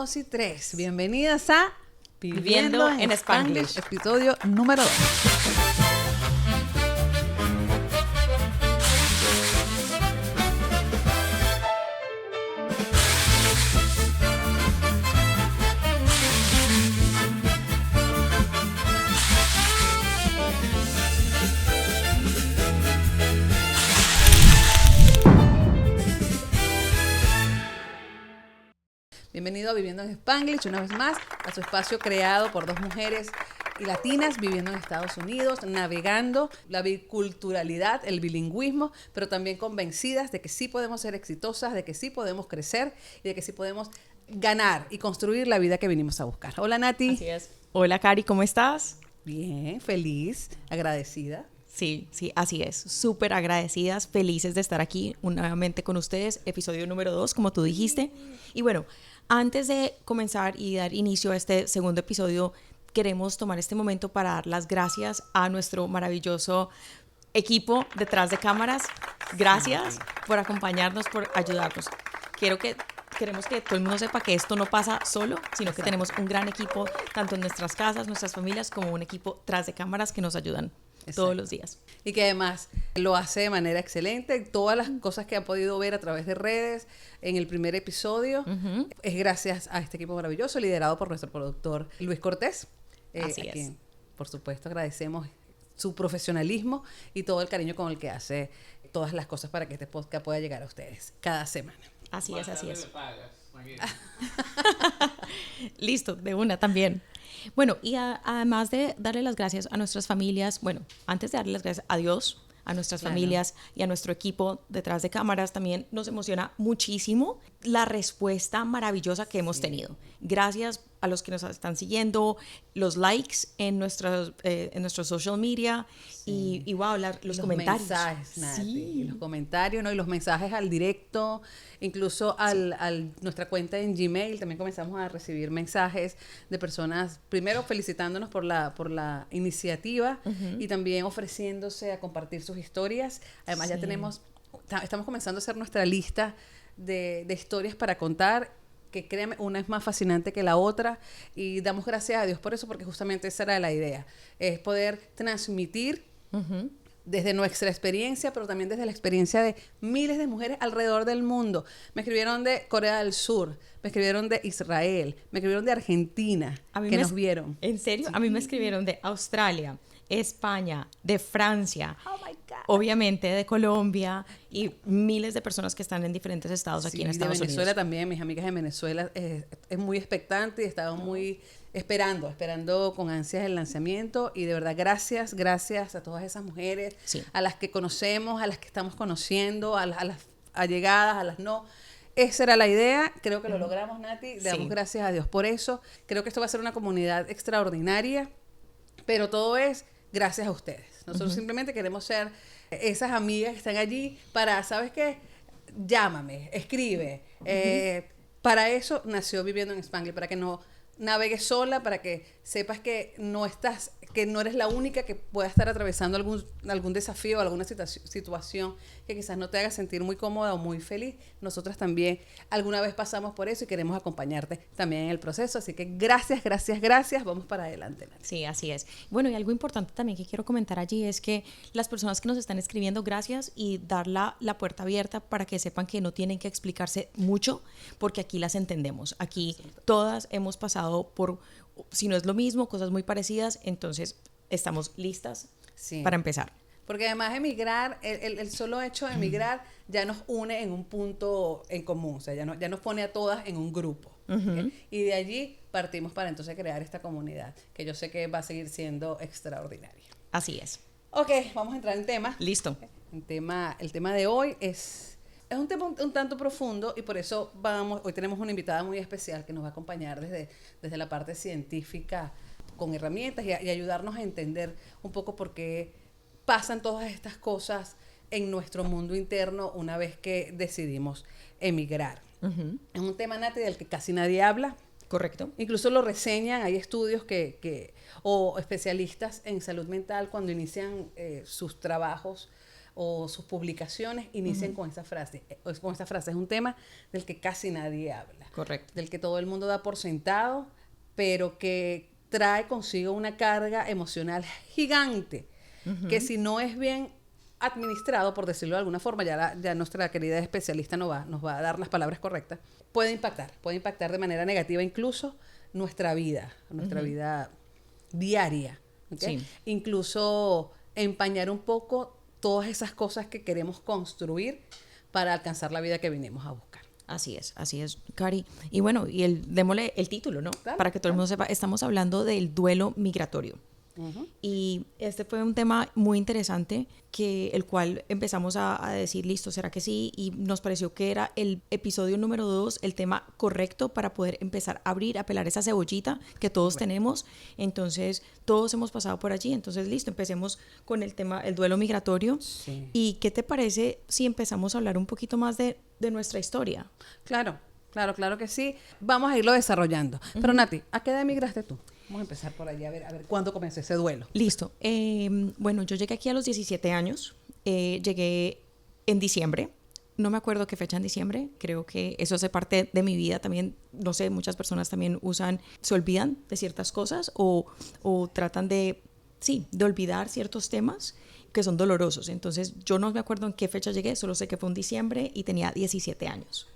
2 y 3. Bienvenidas a Viviendo en Spanglish, episodio número 2. Bienvenido a Viviendo en Spanglish, una vez más, a su espacio creado por dos mujeres y latinas viviendo en Estados Unidos, navegando la biculturalidad, el bilingüismo, pero también convencidas de que sí podemos ser exitosas, de que sí podemos crecer y de que sí podemos ganar y construir la vida que vinimos a buscar. Hola, Nati. Así es. Hola, Cari, ¿cómo estás? Bien, feliz, agradecida. Sí, así es. Súper agradecidas, felices de estar aquí nuevamente con ustedes. Episodio número 2, como tú dijiste. Y bueno, antes de comenzar y dar inicio a este segundo episodio, queremos tomar este momento para dar las gracias a nuestro maravilloso equipo detrás de cámaras. Gracias por acompañarnos, por ayudarnos. Queremos que todo el mundo sepa que esto no pasa solo, sino que tenemos un gran equipo, tanto en nuestras casas, nuestras familias, como un equipo tras de cámaras que nos ayudan todos los días. Y que además lo hace de manera excelente. Todas las cosas que han podido ver a través de redes en el primer episodio es gracias a este equipo maravilloso liderado por nuestro productor Luis Cortés. Así a es. quien, por supuesto, agradecemos su profesionalismo y todo el cariño con el que hace todas las cosas para que este podcast pueda llegar a ustedes cada semana. Así es. Listo, de una también. Bueno, y además de darle las gracias a nuestras familias, bueno, antes de darle las gracias a Dios, a nuestras familias y a nuestro equipo detrás de cámaras, también nos emociona muchísimo la respuesta maravillosa que hemos tenido. Gracias a los que nos están siguiendo, los likes en nuestros social media y wow, los comentarios. Mensajes, Nati, los comentarios, ¿no? Y los mensajes al directo, incluso nuestra cuenta en Gmail, también comenzamos a recibir mensajes de personas, primero felicitándonos por la iniciativa y también ofreciéndose a compartir sus historias. Además ya estamos comenzando a hacer nuestra lista de historias para contar, que créanme, una es más fascinante que la otra, y damos gracias a Dios por eso, porque justamente esa era la idea, es poder transmitir desde nuestra experiencia, pero también desde la experiencia de miles de mujeres alrededor del mundo. Me escribieron de Corea del Sur, me escribieron de Israel, me escribieron de Argentina, que nos vieron. ¿En serio? Sí. A mí me escribieron de Australia, España, de Francia, obviamente de Colombia y miles de personas que están en diferentes estados aquí en Estados Unidos. De Venezuela también, mis amigas en Venezuela es muy expectante y estaban muy esperando con ansias el lanzamiento, y de verdad gracias a todas esas mujeres, a las que conocemos, a las que estamos conociendo, a las allegadas, a las no. Esa era la idea, creo que lo logramos, Nati, le damos gracias a Dios por eso. Creo que esto va a ser una comunidad extraordinaria, pero todo es gracias a ustedes. Nosotros simplemente queremos ser esas amigas que están allí para, ¿sabes qué? Llámame, escribe. Para eso nació Viviendo en Spanglish, para que no navegues sola, para que sepas que no eres la única que pueda estar atravesando algún desafío, alguna situación que quizás no te haga sentir muy cómoda o muy feliz. Nosotras también alguna vez pasamos por eso y queremos acompañarte también en el proceso. Así que gracias. Vamos para adelante, Nati. Sí, así es. Bueno, y algo importante también que quiero comentar allí es que las personas que nos están escribiendo, gracias, y dar la puerta abierta para que sepan que no tienen que explicarse mucho, porque aquí las entendemos. Aquí todas hemos pasado por, si no es lo mismo, cosas muy parecidas, entonces estamos listas para empezar. Porque además emigrar, el solo hecho de emigrar ya nos une en un punto en común, o sea, ya nos pone a todas en un grupo. ¿Okay? Y de allí partimos para entonces crear esta comunidad, que yo sé que va a seguir siendo extraordinaria. Así es. Ok, vamos a entrar en tema. Listo. El tema de hoy es un tema un tanto profundo, y por eso hoy tenemos una invitada muy especial que nos va a acompañar desde la parte científica con herramientas y ayudarnos a entender un poco por qué pasan todas estas cosas en nuestro mundo interno una vez que decidimos emigrar. Es un tema, Nati, del que casi nadie habla. Correcto. Incluso lo reseñan, hay estudios o especialistas en salud mental cuando inician sus trabajos o sus publicaciones inician con esa frase. Con esta frase. Es un tema del que casi nadie habla. Correcto. Del que todo el mundo da por sentado, pero que trae consigo una carga emocional gigante, que si no es bien administrado, por decirlo de alguna forma, ya nuestra querida especialista nos va a dar las palabras correctas, puede impactar de manera negativa incluso nuestra vida diaria, ¿okay? Sí. Incluso empañar un poco todas esas cosas que queremos construir para alcanzar la vida que vinimos a buscar. Así es, Cari. Y bueno, démosle el título, ¿no? Claro, para que todo el mundo sepa, estamos hablando del duelo migratorio. Y este fue un tema muy interesante, el cual empezamos a decir, listo, ¿será que sí? Y nos pareció que era el episodio número 2, el tema correcto para poder empezar a abrir, a pelar esa cebollita que todos tenemos. Entonces, todos hemos pasado por allí. Entonces, listo, empecemos con el tema, el duelo migratorio. Sí. ¿Y qué te parece si empezamos a hablar un poquito más de nuestra historia? Claro que sí. Vamos a irlo desarrollando. Pero Nati, ¿a qué edad emigraste tú? Vamos a empezar por allá, a ver cuándo comenzó ese duelo. Listo. Bueno, yo llegué aquí a los 17 años. Llegué en diciembre. No me acuerdo qué fecha en diciembre. Creo que eso hace parte de mi vida también. No sé, muchas personas también se olvidan de ciertas cosas o tratan de olvidar ciertos temas que son dolorosos. Entonces, yo no me acuerdo en qué fecha llegué, solo sé que fue en diciembre y tenía 17 años.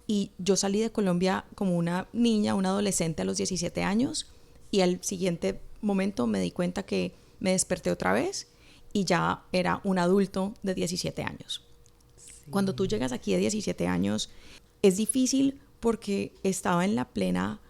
Y yo salí de Colombia como una niña, una adolescente a los 17 años. Y al siguiente momento me di cuenta que me desperté otra vez y ya era un adulto de 17 años. Sí. Cuando tú llegas aquí de 17 años, es difícil porque estaba en la plena,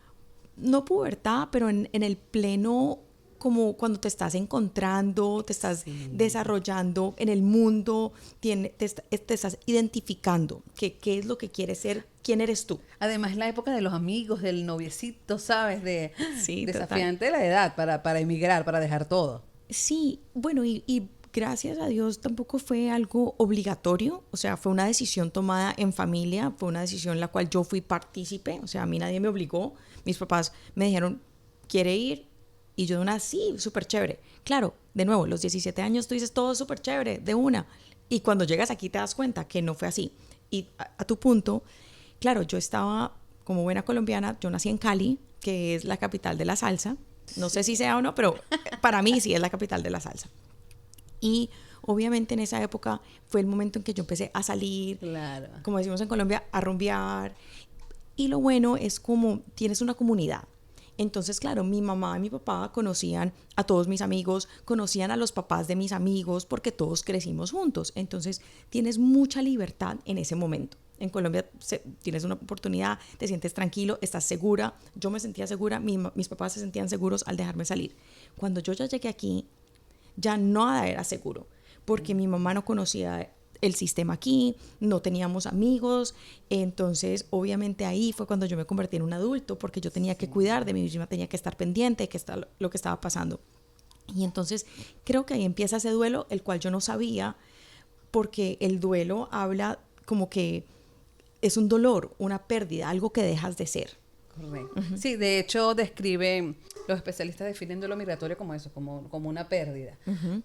no pubertad, pero en el pleno, como cuando te estás encontrando, te estás desarrollando en el mundo, te estás identificando qué es lo que quieres ser, quién eres tú. Además, la época de los amigos, del noviecito, ¿sabes? Desafiante total. La edad para emigrar, para dejar todo. Sí, bueno, y gracias a Dios tampoco fue algo obligatorio, o sea, fue una decisión tomada en familia, fue una decisión en la cual yo fui partícipe, o sea, a mí nadie me obligó, mis papás me dijeron, ¿quiere ir? Y yo de una, sí, súper chévere. Claro, de nuevo, los 17 años tú dices todo súper chévere, de una. Y cuando llegas aquí te das cuenta que no fue así. Y a tu punto, claro, yo estaba como buena colombiana, yo nací en Cali, que es la capital de la salsa. No sé si sea o no, pero para mí sí es la capital de la salsa. Y obviamente en esa época fue el momento en que yo empecé a salir, claro, como decimos en Colombia, a rumbear. Y lo bueno es como tienes una comunidad. Entonces, claro, mi mamá y mi papá conocían a todos mis amigos, conocían a los papás de mis amigos porque todos crecimos juntos. Entonces, tienes mucha libertad en ese momento. En Colombia tienes una oportunidad, te sientes tranquilo, estás segura. Yo me sentía segura, mis papás se sentían seguros al dejarme salir. Cuando yo ya llegué aquí, ya nada era seguro porque mi mamá no conocía el sistema aquí, no teníamos amigos, entonces obviamente ahí fue cuando yo me convertí en un adulto porque yo tenía que cuidar de mí misma, tenía que estar pendiente de lo que estaba pasando. Y entonces creo que ahí empieza ese duelo, el cual yo no sabía, porque el duelo habla como que es un dolor, una pérdida, algo que dejas de ser. Correcto. Sí, de hecho los especialistas definen duelo migratorio como eso, como una pérdida,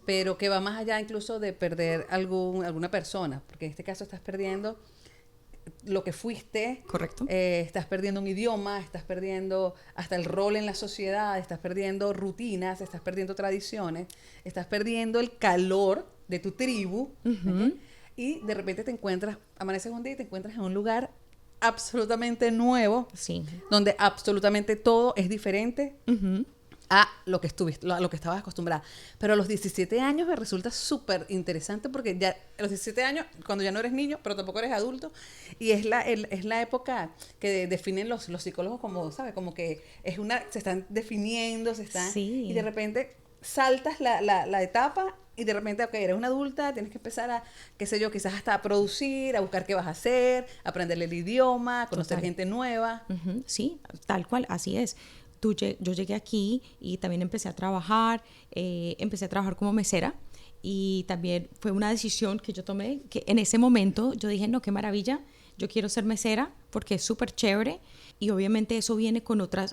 pero que va más allá incluso de perder alguna persona, porque en este caso estás perdiendo lo que fuiste. Correcto. Estás perdiendo un idioma, estás perdiendo hasta el rol en la sociedad, estás perdiendo rutinas, estás perdiendo tradiciones, estás perdiendo el calor de tu tribu, ¿okay? Y de repente amaneces un día y te encuentras en un lugar absolutamente nuevo, sí, donde absolutamente todo es diferente a lo que a lo que estabas acostumbrada. Pero a los 17 años me resulta súper interesante porque ya a los 17 años, cuando ya no eres niño, pero tampoco eres adulto, y es la época que definen los psicólogos como, ¿sabes? Como que se están definiendo, sí, y de repente saltas la etapa y de repente, ok, eres una adulta, tienes que empezar a, qué sé yo, quizás hasta a producir, a buscar qué vas a hacer, aprenderle el idioma, conocer gente nueva. Sí, tal cual, así es. Yo llegué aquí y también empecé a trabajar como mesera, y también fue una decisión que yo tomé, que en ese momento yo dije, no, qué maravilla, yo quiero ser mesera porque es súper chévere, y obviamente eso viene con otra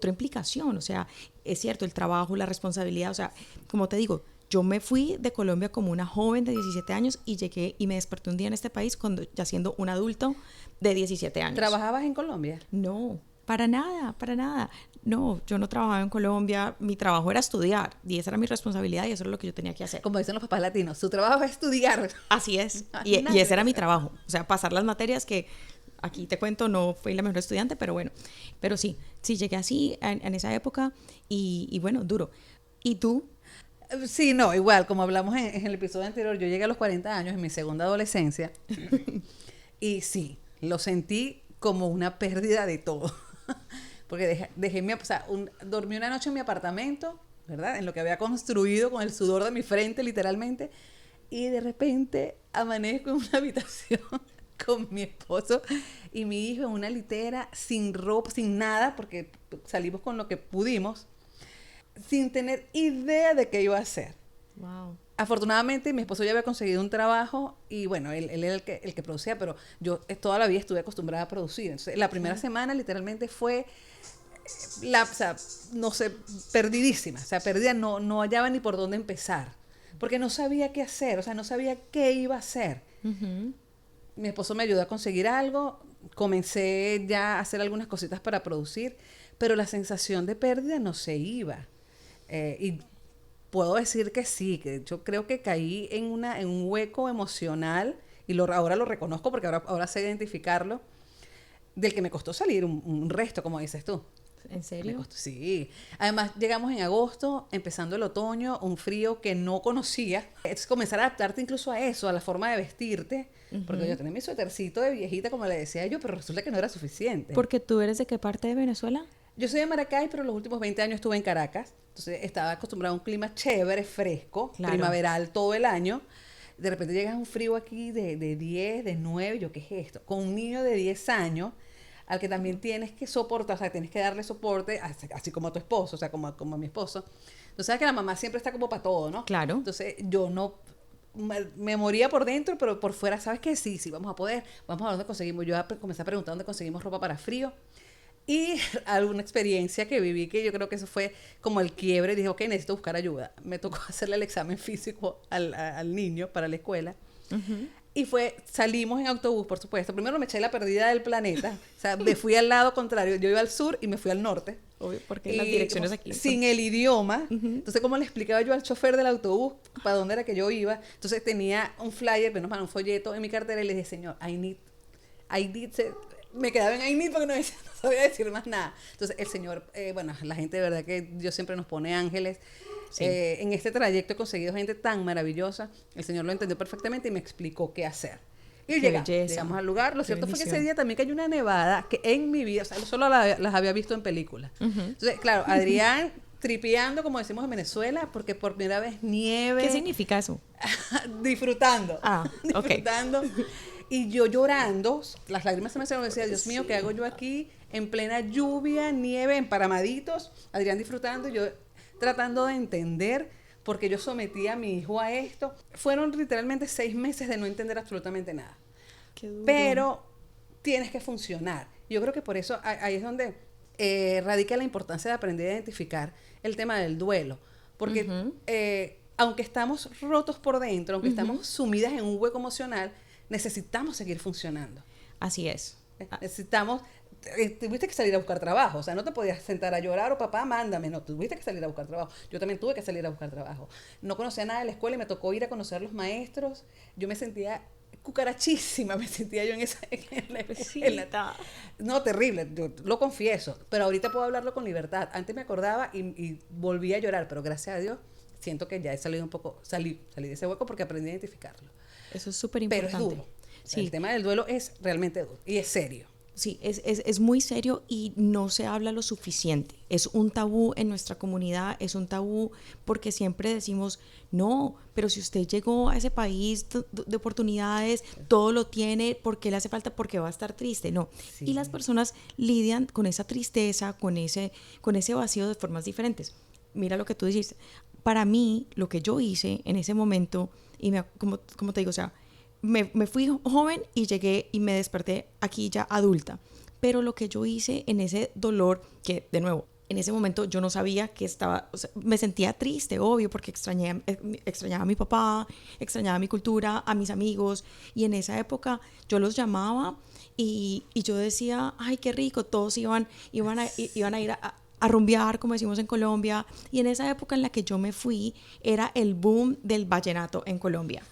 implicación, o sea, es cierto, el trabajo, la responsabilidad, o sea, como te digo, yo me fui de Colombia como una joven de 17 años y llegué y me desperté un día en este país cuando ya siendo un adulto de 17 años. ¿Trabajabas en Colombia? No, para nada, para nada. No, yo no trabajaba en Colombia, mi trabajo era estudiar y esa era mi responsabilidad y eso era lo que yo tenía que hacer. Como dicen los papás latinos, su trabajo es estudiar. Así es, y ese era mi trabajo, o sea, pasar las materias que aquí te cuento, no fui la mejor estudiante, pero bueno, pero sí llegué así en esa época y bueno, duro. ¿Y tú? Sí, no, igual, como hablamos en el episodio anterior, yo llegué a los 40 años en mi segunda adolescencia y sí, lo sentí como una pérdida de todo. Porque dormí una noche en mi apartamento, ¿verdad? En lo que había construido con el sudor de mi frente, literalmente, y de repente amanezco en una habitación con mi esposo y mi hijo en una litera, sin ropa, sin nada, porque salimos con lo que pudimos, sin tener idea de qué iba a hacer. Wow. Afortunadamente mi esposo ya había conseguido un trabajo y bueno, él era el que producía, pero yo toda la vida estuve acostumbrada a producir. Entonces la primera semana literalmente fue no sé, perdidísima, o sea, perdida, no hallaba ni por dónde empezar, porque no sabía qué hacer, o sea, no sabía qué iba a hacer. Uh-huh. Mi esposo me ayudó a conseguir algo, comencé ya a hacer algunas cositas para producir, pero la sensación de pérdida no se iba. Y puedo decir que sí, que yo creo que caí en un hueco emocional, y ahora lo reconozco porque ahora sé identificarlo, del que me costó salir un resto, como dices tú. ¿En serio? Sí. Además, llegamos en agosto, empezando el otoño, un frío que no conocía. Es comenzar a adaptarte incluso a eso, a la forma de vestirte. Uh-huh. Porque yo tenía mi suétercito de viejita, como le decía yo, pero resulta que no era suficiente. ¿Porque tú eres de qué parte de Venezuela? Yo soy de Maracay, pero los últimos 20 años estuve en Caracas. Entonces, estaba acostumbrada a un clima chévere, fresco, claro, primaveral todo el año. De repente llegas a un frío aquí de 10, de 9, yo, ¿qué es esto? Con un niño de 10 años al que también tienes que soportar, o sea, tienes que darle soporte, así como a tu esposo, o sea, como a mi esposo. Entonces, sabes que la mamá siempre está como para todo, ¿no? Claro. Entonces, yo no, me moría por dentro, pero por fuera, ¿sabes qué? Sí, vamos a poder, vamos a ver dónde conseguimos. Yo comencé a preguntar dónde conseguimos ropa para frío. Y alguna experiencia que viví, que yo creo que eso fue como el quiebre, dije, ok, necesito buscar ayuda. Me tocó hacerle el examen físico al niño para la escuela. Uh-huh. Y salimos en autobús, por supuesto. Primero me eché la perdida del planeta. O sea, me fui al lado contrario. Yo iba al sur y me fui al norte. Obvio, porque las direcciones aquí. Sin el idioma. Uh-huh. Entonces, ¿cómo le explicaba yo al chofer del autobús para dónde era que yo iba? Entonces, tenía un flyer, menos mal, un folleto en mi cartera y le dije, señor, I need, me quedaba en I need porque no sabía decir más nada. Entonces, el señor, la gente de verdad que Dios siempre nos pone ángeles. Sí. En este trayecto he conseguido gente tan maravillosa. El Señor lo entendió perfectamente y me explicó qué hacer. Y llegamos al lugar. Lo cierto fue que ese día también cayó una nevada que en mi vida, o sea, solo las había visto en películas. Uh-huh. Entonces, claro, Adrián tripeando, como decimos en Venezuela, porque por primera vez nieve. ¿Qué significa eso? Disfrutando. Disfrutando. Okay. Y yo llorando, las lágrimas se me salieron, decía, Dios mío, ¿qué hago yo aquí en plena lluvia, nieve, emparamaditos? Adrián disfrutando, yo tratando de entender por qué yo sometí a mi hijo a esto. Fueron literalmente 6 meses de no entender absolutamente nada. Qué duro. Pero tienes que funcionar. Yo creo que por eso ahí es donde radica la importancia de aprender a identificar el tema del duelo. Porque uh-huh. Aunque estamos rotos por dentro, aunque uh-huh. estamos sumidas en un hueco emocional, necesitamos seguir funcionando. Así es. Necesitamos... tuviste que salir a buscar trabajo, o sea, no te podías sentar a llorar o papá, mándame, no, tuviste que salir a buscar trabajo. Yo también tuve que salir a buscar trabajo. No conocía nada de la escuela y me tocó ir a conocer a los maestros. Yo me sentía cucarachísima, me sentía yo en la escuela. No, terrible, yo lo confieso, pero ahorita puedo hablarlo con libertad. Antes me acordaba y volví a llorar, pero gracias a Dios siento que ya he salido un poco, salí de ese hueco porque aprendí a identificarlo. Eso es súper importante. Pero es duro. Sí. El tema del duelo es realmente duro y es serio. Sí, es muy serio y no se habla lo suficiente. Es un tabú en nuestra comunidad, es un tabú porque siempre decimos, no, pero si usted llegó a ese país de oportunidades, todo lo tiene, ¿por qué le hace falta? Porque va a estar triste. No. Sí. Y las personas lidian con esa tristeza, con ese vacío de formas diferentes. Mira lo que tú dijiste. Para mí, lo que yo hice en ese momento, y como te digo, o sea, me fui joven y llegué y me desperté aquí ya adulta. Pero lo que yo hice en ese dolor, que de nuevo, en ese momento yo no sabía que estaba, o sea, me sentía triste, obvio, porque extrañaba a mi papá, extrañaba mi cultura, a mis amigos, y en esa época yo los llamaba y yo decía, ay, qué rico, todos iban a ir a rumbear, como decimos en Colombia, y en esa época en la que yo me fui, era el boom del vallenato en Colombia.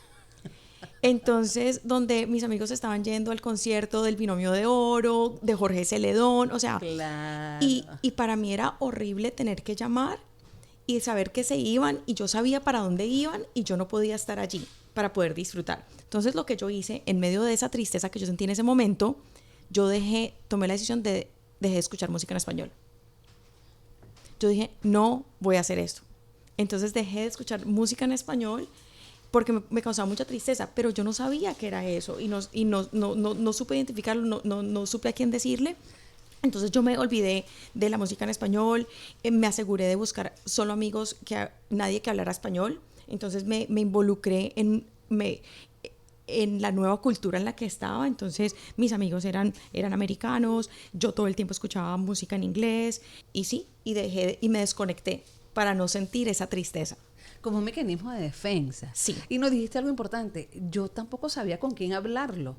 Entonces, donde mis amigos estaban yendo al concierto del Binomio de Oro, de Jorge Celedón, o sea, claro. y para mí era horrible tener que llamar y saber que se iban, y yo sabía para dónde iban y yo no podía estar allí para poder disfrutar. Entonces, lo que yo hice, en medio de esa tristeza que yo sentí en ese momento, yo tomé la decisión de dejar de escuchar música en español. Yo dije, no voy a hacer esto. Entonces dejé de escuchar música en español porque me causaba mucha tristeza, pero yo no sabía que era eso y no supe identificarlo, no supe a quién decirle. Entonces yo me olvidé de la música en español, me aseguré de buscar solo amigos, nadie que hablara español. Entonces me involucré en la nueva cultura en la que estaba. Entonces mis amigos eran americanos, yo todo el tiempo escuchaba música en inglés y me desconecté para no sentir esa tristeza. Como un mecanismo de defensa. Sí. Y nos dijiste algo importante, yo tampoco sabía con quién hablarlo.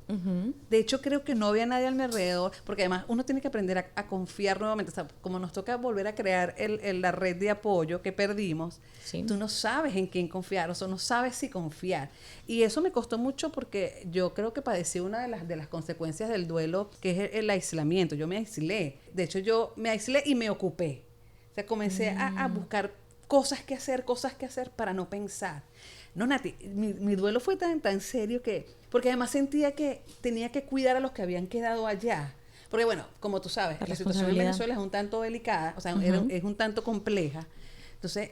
De hecho, creo que no había nadie a mi alrededor, porque además uno tiene que aprender a confiar nuevamente. O sea, como nos toca volver a crear la red de apoyo que perdimos, sí, tú no sabes en quién confiar, o sea, no sabes si confiar. Y eso me costó mucho porque yo creo que padecí una de las consecuencias del duelo, que es el aislamiento. Yo me aislé. De hecho, yo me aislé y me ocupé. O sea, comencé a buscar cosas que hacer para no pensar. No, Nati, mi duelo fue tan serio porque además sentía que tenía que cuidar a los que habían quedado allá. Porque bueno, como tú sabes, la situación en Venezuela es un tanto delicada, o sea, es un tanto compleja. Entonces,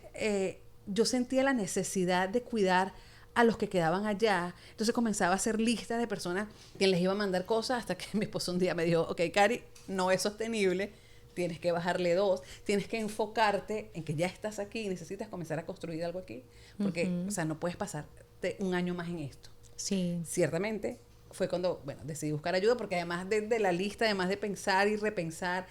yo sentía la necesidad de cuidar a los que quedaban allá. Entonces comenzaba a hacer listas de personas que les iba a mandar cosas, hasta que mi esposo un día me dijo, ok, Cari, no es sostenible, tienes que bajarle 2, tienes que enfocarte en que ya estás aquí y necesitas comenzar a construir algo aquí, porque, o sea, no puedes pasarte un año más en esto. Sí. Ciertamente fue cuando, bueno, decidí buscar ayuda, porque además de la lista, además de pensar y repensar,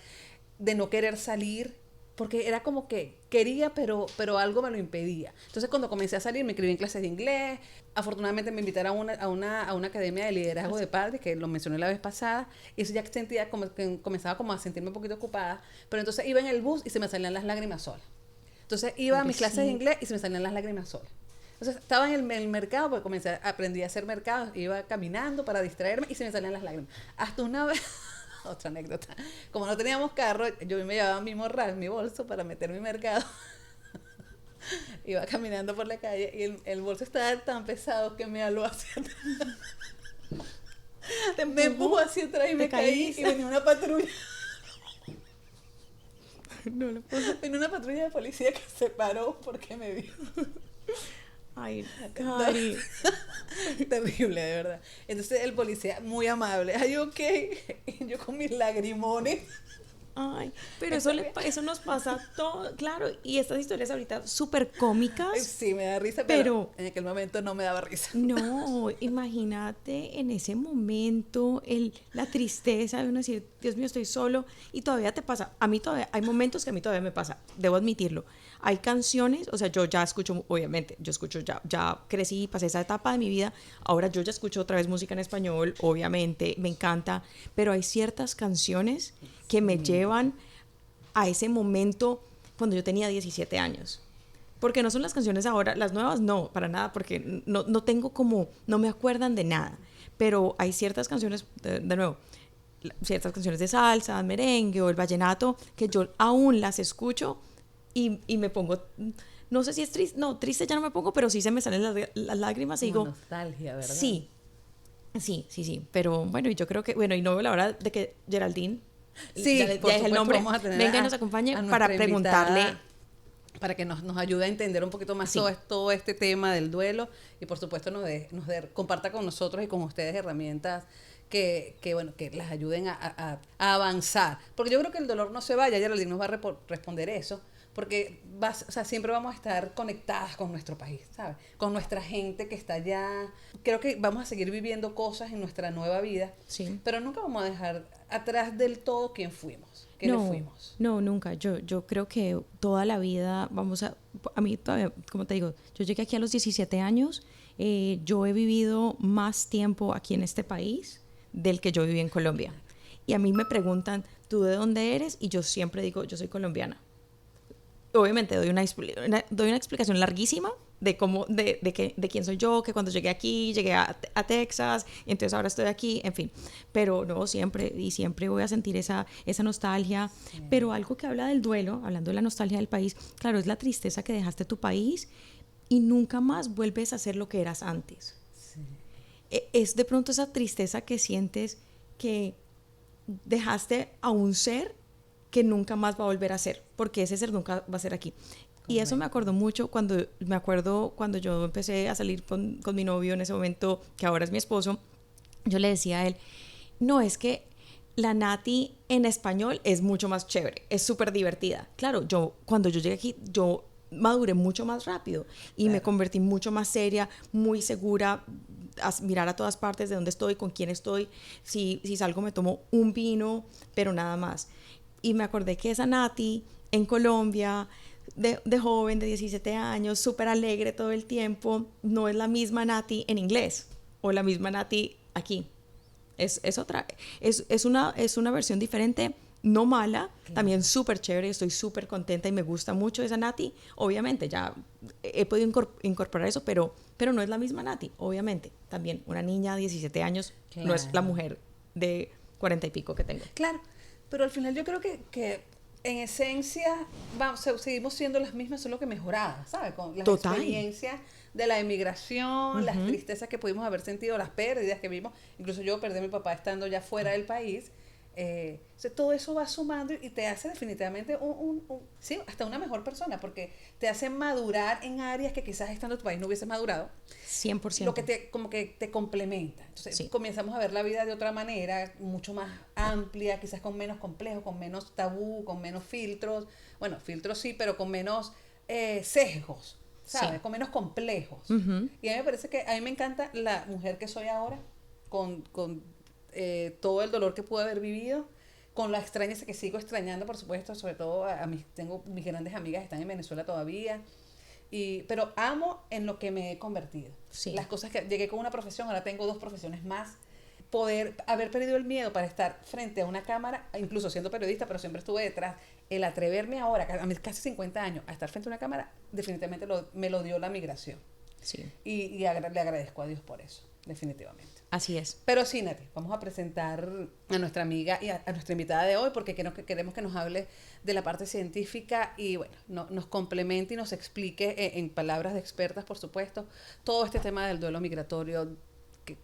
de no querer salir, porque era como que quería, pero algo me lo impedía. Entonces, cuando comencé a salir, me inscribí en clases de inglés. Afortunadamente, me invitaron a una academia de liderazgo de padres, que lo mencioné la vez pasada. Y eso ya sentía como que comenzaba como a sentirme un poquito ocupada. Pero entonces iba en el bus y se me salían las lágrimas solas. Entonces, iba a mis clases de inglés y se me salían las lágrimas solas. Entonces, estaba en el mercado, porque aprendí a hacer mercados. Iba caminando para distraerme y se me salían las lágrimas. Hasta una vez... Otra anécdota. Como no teníamos carro, yo me llevaba mi morral, mi bolso para meter mi mercado. Iba caminando por la calle y el bolso estaba tan pesado que me aló hacia atrás. Me empujó hacia atrás y me caí y venía una patrulla. No lo puedo. Venía una patrulla de policía que se paró porque me vio. Ay, Cari. Terrible, de verdad. Entonces el policía, muy amable, ay, ok, y yo con mis lagrimones. Ay, pero eso nos pasa todo, claro, y estas historias ahorita súper cómicas. Sí, me da risa, pero en aquel momento no me daba risa. No, imagínate en ese momento la tristeza de uno decir, Dios mío, estoy solo, y todavía te pasa, a mí todavía, hay momentos que a mí todavía me pasa, debo admitirlo. Hay canciones, o sea, yo ya escucho, obviamente, ya crecí, pasé esa etapa de mi vida, ahora yo ya escucho otra vez música en español, obviamente, me encanta, pero hay ciertas canciones que me llevan a ese momento cuando yo tenía 17 años. Porque no son las canciones ahora, las nuevas no, para nada, porque no tengo como, no me acuerdan de nada. Pero hay ciertas canciones, de nuevo, ciertas canciones de salsa, merengue o el vallenato, que yo aún las escucho y me pongo, no sé si es triste, no, triste ya no me pongo, pero sí se me salen las lágrimas y digo... nostalgia, ¿verdad? Sí, pero bueno, y yo creo que, bueno, y no veo la hora de que Geraldine... Sí, ya es el nombre, vamos a tener venga y nos acompañe para preguntarle, para que nos ayude a entender un poquito más todo este tema del duelo, y por supuesto comparta con nosotros y con ustedes herramientas que las ayuden a avanzar, porque yo creo que el dolor no se vaya. Geraldine nos va a responder eso, porque o sea, siempre vamos a estar conectadas con nuestro país, ¿sabes? Con nuestra gente que está allá. Creo que vamos a seguir viviendo cosas en nuestra nueva vida, Sí. pero nunca vamos a dejar atrás del todo quién fuimos, quiénes fuimos. No, nunca. Yo creo que toda la vida a mí todavía, como te digo, yo llegué aquí a los 17 años, yo he vivido más tiempo aquí en este país del que yo viví en Colombia. Y a mí me preguntan, ¿tú de dónde eres? Y yo siempre digo, yo soy colombiana. Obviamente doy una explicación larguísima de quién soy yo, que cuando llegué aquí, llegué a Texas, entonces ahora estoy aquí, en fin. Pero no, siempre voy a sentir esa nostalgia. Sí. Pero algo que habla del duelo, hablando de la nostalgia del país, claro, es la tristeza que dejaste tu país y nunca más vuelves a ser lo que eras antes. Sí. Es de pronto esa tristeza que sientes que dejaste a un ser que nunca más va a volver a ser, porque ese ser nunca va a ser aquí. Y eso me acuerdo mucho cuando yo empecé a salir con mi novio en ese momento, que ahora es mi esposo. Yo le decía a él, no, es que la Nati en español es mucho más chévere, es súper divertida. Claro, cuando yo llegué aquí, yo maduré mucho más rápido y me convertí mucho más seria, muy segura, a mirar a todas partes de dónde estoy, con quién estoy. Si salgo me tomo un vino, pero nada más. Y me acordé que esa Nati en Colombia, de joven, de 17 años, súper alegre todo el tiempo, no es la misma Nati en inglés o la misma Nati aquí. Es una versión diferente, no mala, también súper chévere, estoy súper contenta y me gusta mucho esa Nati. Obviamente, ya he podido incorporar eso, pero no es la misma Nati, obviamente. También una niña de 17 años no es la mujer de 40 y pico que tengo. Claro. Pero al final yo creo que en esencia seguimos siendo las mismas, solo que mejoradas, ¿sabes? Con las experiencias de la emigración, las tristezas que pudimos haber sentido, las pérdidas que vimos. Incluso yo perdí a mi papá estando ya fuera del país. Todo eso va sumando y te hace definitivamente sí, hasta una mejor persona, porque te hace madurar en áreas que quizás estando en tu país no hubieses madurado. 100%. Lo que como que te complementa. Entonces comenzamos a ver la vida de otra manera, mucho más amplia, quizás con menos complejos, con menos tabú, con menos filtros. Bueno, filtros sí, pero con menos sesgos, ¿sabes? Sí. Con menos complejos. Y a mí me parece que a mí me encanta la mujer que soy ahora, con todo el dolor que pude haber vivido, con la extrañeza que sigo extrañando, por supuesto, sobre todo tengo mis grandes amigas que están en Venezuela todavía, pero amo en lo que me he convertido. Sí. Las cosas que llegué con una profesión, ahora tengo 2 profesiones más. Poder haber perdido el miedo para estar frente a una cámara, incluso siendo periodista, pero siempre estuve detrás. El atreverme ahora, a mis casi 50 años, a estar frente a una cámara, definitivamente me lo dio la migración. Sí. Y le agradezco a Dios por eso, definitivamente. Así es. Pero sí, Nati, vamos a presentar a nuestra amiga y a nuestra invitada de hoy, porque queremos que nos hable de la parte científica y, bueno, nos complemente y nos explique en palabras de expertas, por supuesto, todo este tema del duelo migratorio,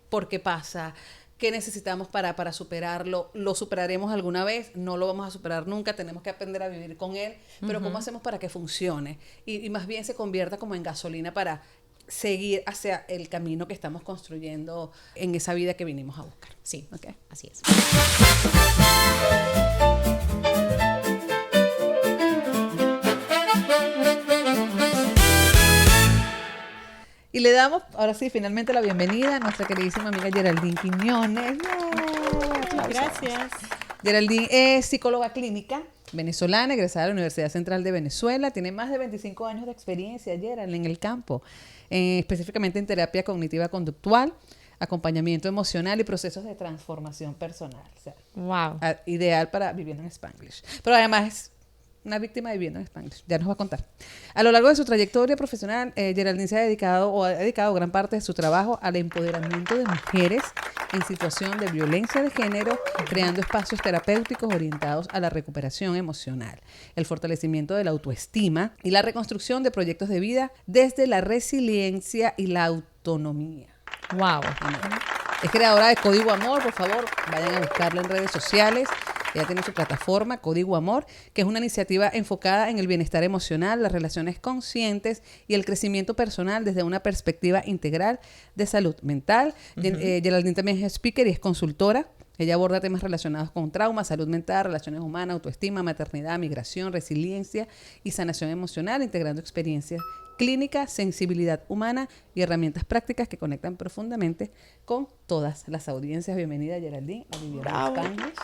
por qué pasa, qué necesitamos para superarlo. ¿Lo superaremos alguna vez? No lo vamos a superar nunca, tenemos que aprender a vivir con él, pero ¿cómo hacemos para que funcione? Y más bien se convierta como en gasolina para seguir hacia el camino que estamos construyendo en esa vida que vinimos a buscar. Sí, okay. Así es. Y le damos, ahora sí, finalmente la bienvenida a nuestra queridísima amiga Geraldine Quiñones. Gracias. Geraldine es psicóloga clínica venezolana, egresada de la Universidad Central de Venezuela. Tiene más de 25 años de experiencia, Geraldine, en el campo, específicamente en terapia cognitiva conductual, acompañamiento emocional y procesos de transformación personal. O sea, wow. Ideal para viviendo en Spanglish. Pero además es una víctima viviendo en Spanglish. Ya nos va a contar. A lo largo de su trayectoria profesional, Geraldine se ha dedicado gran parte de su trabajo al empoderamiento de mujeres en situación de violencia de género, creando espacios terapéuticos orientados a la recuperación emocional, el fortalecimiento de la autoestima y la reconstrucción de proyectos de vida desde la resiliencia y la autonomía. Wow. Es creadora de Código Amor, por favor, vayan a buscarla en redes sociales. Ella tiene su plataforma Código Amor, que es una iniciativa enfocada en el bienestar emocional, las relaciones conscientes y el crecimiento personal desde una perspectiva integral de salud mental. Geraldine también es speaker y es consultora Ella aborda temas relacionados con trauma, salud mental, relaciones humanas, autoestima, maternidad, migración, resiliencia y sanación emocional, integrando experiencias clínicas, sensibilidad humana y herramientas prácticas que conectan profundamente con todas las audiencias. Bienvenida, Geraldine, a Viviendo en Spanglish.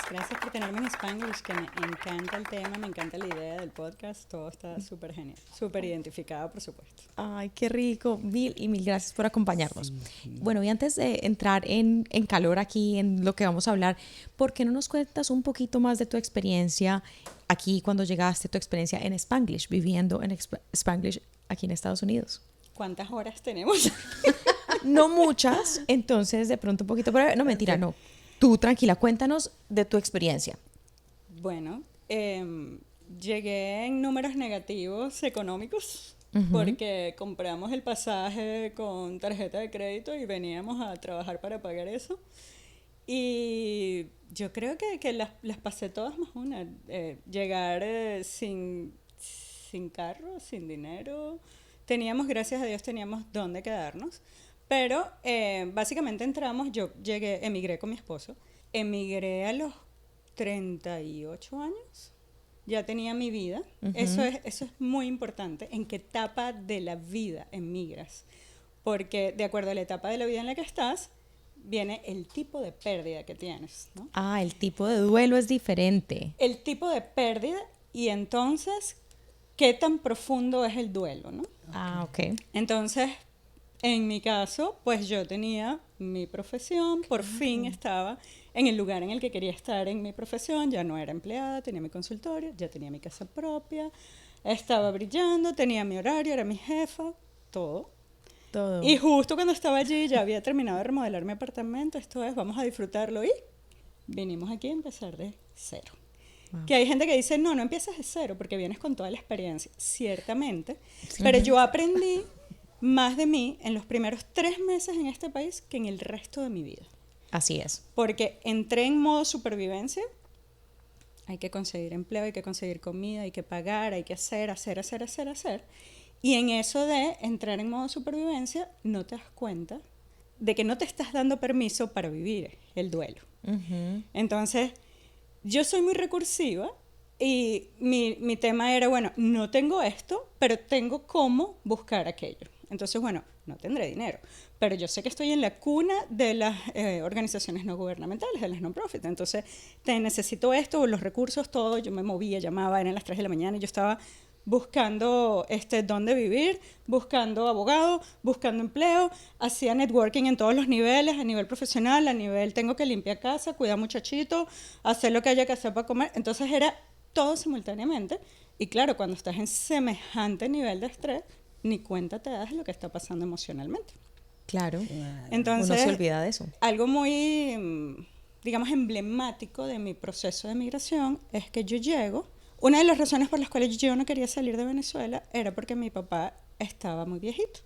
Gracias por tenerme en Spanglish, que me encanta el tema, me encanta la idea del podcast, todo está súper genial, súper identificado, por supuesto. Ay, qué rico, mil gracias por acompañarnos. Sí. Bueno, y antes de entrar en calor aquí, en lo que vamos a hablar, ¿por qué no nos cuentas un poquito más de tu experiencia aquí cuando llegaste, tu experiencia en Spanglish, viviendo en Spanglish aquí en Estados Unidos? ¿Cuántas horas tenemos? No muchas, entonces de pronto un poquito breve. No, mentira, no. Tú tranquila, cuéntanos de tu experiencia. Bueno, llegué en números negativos económicos porque compramos el pasaje con tarjeta de crédito y veníamos a trabajar para pagar eso. Y yo creo que las pasé todas más una. Llegar sin carro, sin dinero. Gracias a Dios, teníamos dónde quedarnos. Pero básicamente yo emigré con mi esposo. Emigré a los 38 años. Ya tenía mi vida. Eso es muy importante. ¿En qué etapa de la vida emigras? Porque de acuerdo a la etapa de la vida en la que estás, viene el tipo de pérdida que tienes, ¿no? Ah, el tipo de duelo es diferente. El tipo de pérdida y entonces, ¿qué tan profundo es el duelo, no? Ah, ok. Entonces, en mi caso, pues yo tenía mi profesión, por fin estaba en el lugar en el que quería estar en mi profesión, ya no era empleada, tenía mi consultorio, ya tenía mi casa propia, estaba brillando, tenía mi horario, era mi jefa, todo. Y justo cuando estaba allí ya había terminado de remodelar mi apartamento, esto es, vamos a disfrutarlo y vinimos aquí a empezar de cero. Wow. Que hay gente que dice, no empiezas de cero porque vienes con toda la experiencia, ciertamente, sí. Pero yo aprendí más de mí en los primeros 3 meses en este país que en el resto de mi vida. Así es. Porque entré en modo supervivencia, hay que conseguir empleo, hay que conseguir comida, hay que pagar, hay que hacer. Y en eso de entrar en modo supervivencia, no te das cuenta de que no te estás dando permiso para vivir el duelo. Entonces, yo soy muy recursiva y mi tema era, bueno, no tengo esto, pero tengo cómo buscar aquello. Entonces, bueno, no tendré dinero, pero yo sé que estoy en la cuna de las organizaciones no gubernamentales, de las non-profit. Entonces, necesito esto, los recursos, todo. Yo me movía, llamaba, eran las 3 de la mañana y yo estaba buscando dónde vivir, buscando abogado, buscando empleo, hacía networking en todos los niveles, a nivel profesional, a nivel tengo que limpiar casa, cuidar muchachito, hacer lo que haya que hacer para comer. Entonces era todo simultáneamente. Y claro, cuando estás en semejante nivel de estrés, ni cuenta te das de lo que está pasando emocionalmente. Claro. Entonces, uno se olvida de eso. Algo muy, digamos, emblemático de mi proceso de migración es que yo llego. Una de las razones por las cuales yo no quería salir de Venezuela era porque mi papá estaba muy viejito.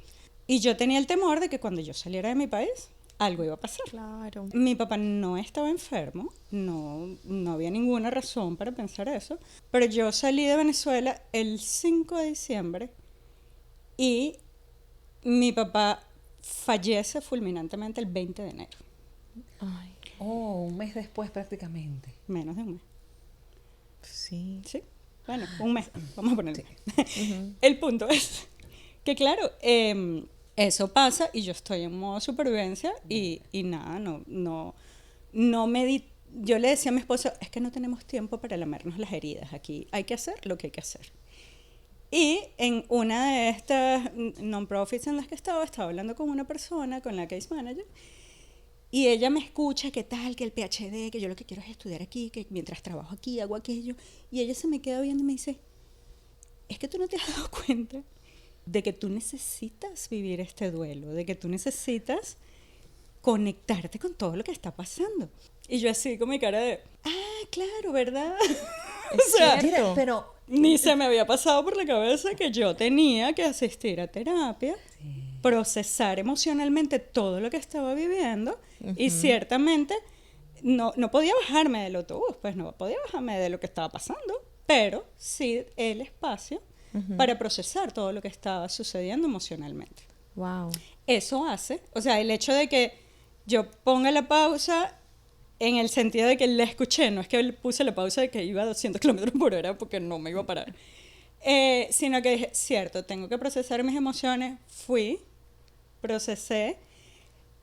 Y yo tenía el temor de que cuando yo saliera de mi país, algo iba a pasar. Claro. Mi papá no estaba enfermo, no había ninguna razón para pensar eso, pero yo salí de Venezuela el 5 de diciembre y mi papá fallece fulminantemente el 20 de enero. Ay. Oh, un mes después prácticamente. Menos de un mes. Sí. Sí, bueno, un mes, vamos a ponerle. Sí. El punto es que, claro, eso pasa y yo estoy en modo supervivencia y nada, no me di. Yo le decía a mi esposo, es que no tenemos tiempo para lamernos las heridas aquí, hay que hacer lo que hay que hacer. Y en una de estas non-profits en las que estaba hablando con una persona, con la case manager, y ella me escucha, ¿qué tal? Que el PhD, que yo lo que quiero es estudiar aquí, que mientras trabajo aquí hago aquello. Y ella se me queda viendo y me dice, es que tú no te has dado cuenta de que tú necesitas vivir este duelo, de que tú necesitas conectarte con todo lo que está pasando. Y yo así con mi cara de, claro, ¿verdad? Es cierto. Pero ni se me había pasado por la cabeza que yo tenía que asistir a terapia, procesar emocionalmente todo lo que estaba viviendo y ciertamente no podía bajarme del autobús, pues no podía bajarme de lo que estaba pasando, pero sí el espacio para procesar todo lo que estaba sucediendo emocionalmente. Wow. Eso hace, o sea, el hecho de que yo ponga la pausa en el sentido de que la escuché, no es que puse la pausa de que iba a 200 kilómetros por hora porque no me iba a parar, sino que dije, cierto, tengo que procesar mis emociones, procesé.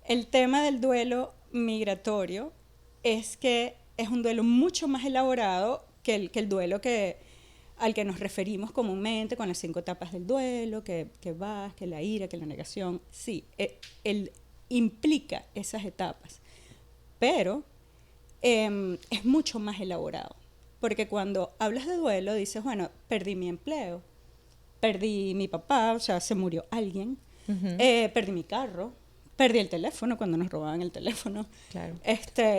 El tema del duelo migratorio es que es un duelo mucho más elaborado que el duelo al que nos referimos comúnmente con las 5 etapas del duelo, que vas, que la ira, que la negación. Sí, él implica esas etapas, pero es mucho más elaborado. Porque cuando hablas de duelo, dices, bueno, perdí mi empleo, perdí mi papá, o sea, se murió alguien, perdí mi carro, perdí el teléfono cuando nos robaban el teléfono. Claro.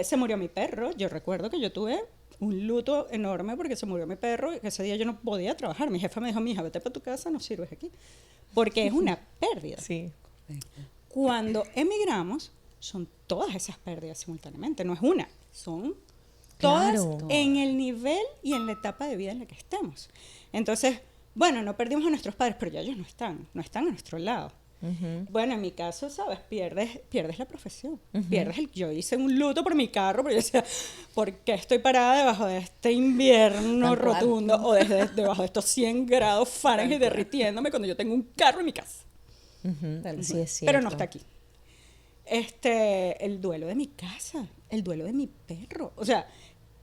Se murió mi perro. Yo recuerdo que yo tuve un luto enorme porque se murió mi perro y ese día yo no podía trabajar. Mi jefa me dijo, mija, vete para tu casa, no sirves aquí. Porque es una pérdida. Sí. Cuando emigramos, son todas esas pérdidas simultáneamente. No es una, son todas en el nivel y en la etapa de vida en la que estemos. Entonces, bueno, no perdimos a nuestros padres, pero ya ellos no están a nuestro lado. Bueno, en mi caso, ¿sabes? Pierdes la profesión. Yo hice un luto por mi carro, porque yo decía, ¿por qué estoy parada debajo de este invierno rotundo o debajo de estos 100 grados Fahrenheit derritiéndome cuando yo tengo un carro en mi casa? Sí, es cierto. Pero no está aquí. El duelo de mi casa, el duelo de mi perro, o sea,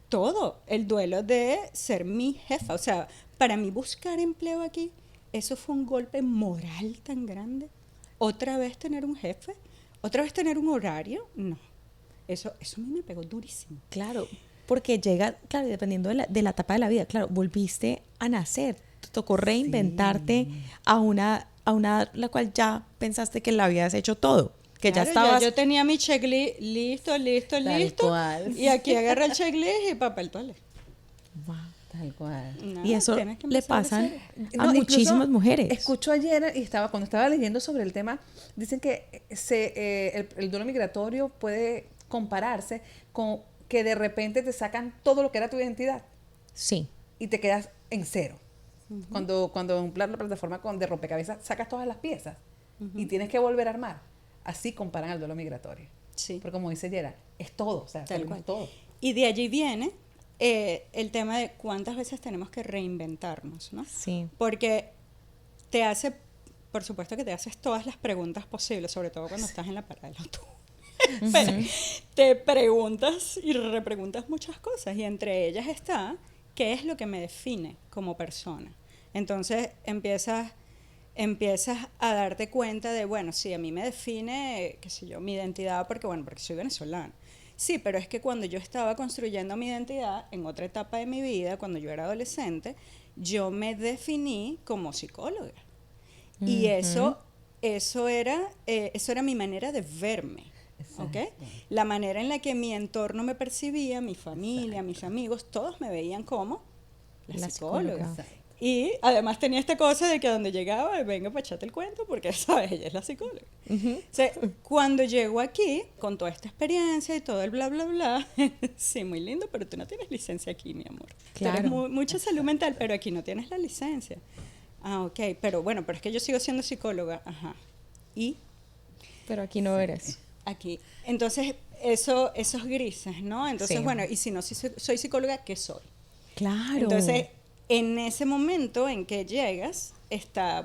todo, el duelo de ser mi jefa, o sea, para mí buscar empleo aquí, eso fue un golpe moral tan grande. Otra vez tener un jefe, otra vez tener un horario, no. Eso a mí me pegó durísimo. Claro, porque llega, claro, dependiendo de la etapa de la vida, claro, volviste a nacer, te tocó reinventarte a una la cual ya pensaste que la habías hecho todo, que claro, ya estabas... Yo tenía mi checklist listo, cual. y aquí agarré el checklist y papel toalé. Wow. Tal cual. No, y eso le pasa a No, muchísimas mujeres. Escucho ayer cuando estaba leyendo sobre el tema, dicen que el duelo migratorio puede compararse con que de repente te sacan todo lo que era tu identidad. Sí. Y te quedas en cero. Cuando en la plataforma de rompecabezas sacas todas las piezas y tienes que volver a armar. Así comparan al duelo migratorio. Sí. Porque como dice Yera, es todo, o sea, salimos todo. Y de allí viene el tema de cuántas veces tenemos que reinventarnos, ¿no? Sí. Porque por supuesto que te haces todas las preguntas posibles, sobre todo cuando estás en la parada del autobús. Pero te preguntas y repreguntas muchas cosas y entre ellas está, ¿qué es lo que me define como persona? Entonces empiezas a darte cuenta de, bueno, sí, a mí me define, qué sé yo, mi identidad porque soy venezolana. Sí, pero es que cuando yo estaba construyendo mi identidad, en otra etapa de mi vida, cuando yo era adolescente, yo me definí como psicóloga. Y eso era mi manera de verme. ¿Okay? La manera en la que mi entorno me percibía, mi familia, mis amigos, todos me veían como la psicóloga. Y además tenía esta cosa de que a donde llegaba, venga para echarte el cuento, porque, ¿sabes? Ella es la psicóloga. O sea, cuando llego aquí, con toda esta experiencia y todo el bla, bla, bla, sí, muy lindo, pero tú no tienes licencia aquí, mi amor. Claro. Tú eres mucha salud mental, pero aquí no tienes la licencia. Ah, ok, pero es que yo sigo siendo psicóloga. Ajá. ¿Y? Pero aquí no eres. Aquí. Entonces, esos grises, ¿no? Entonces, y si no soy psicóloga, ¿qué soy? Claro. Entonces, en ese momento en que llegas, está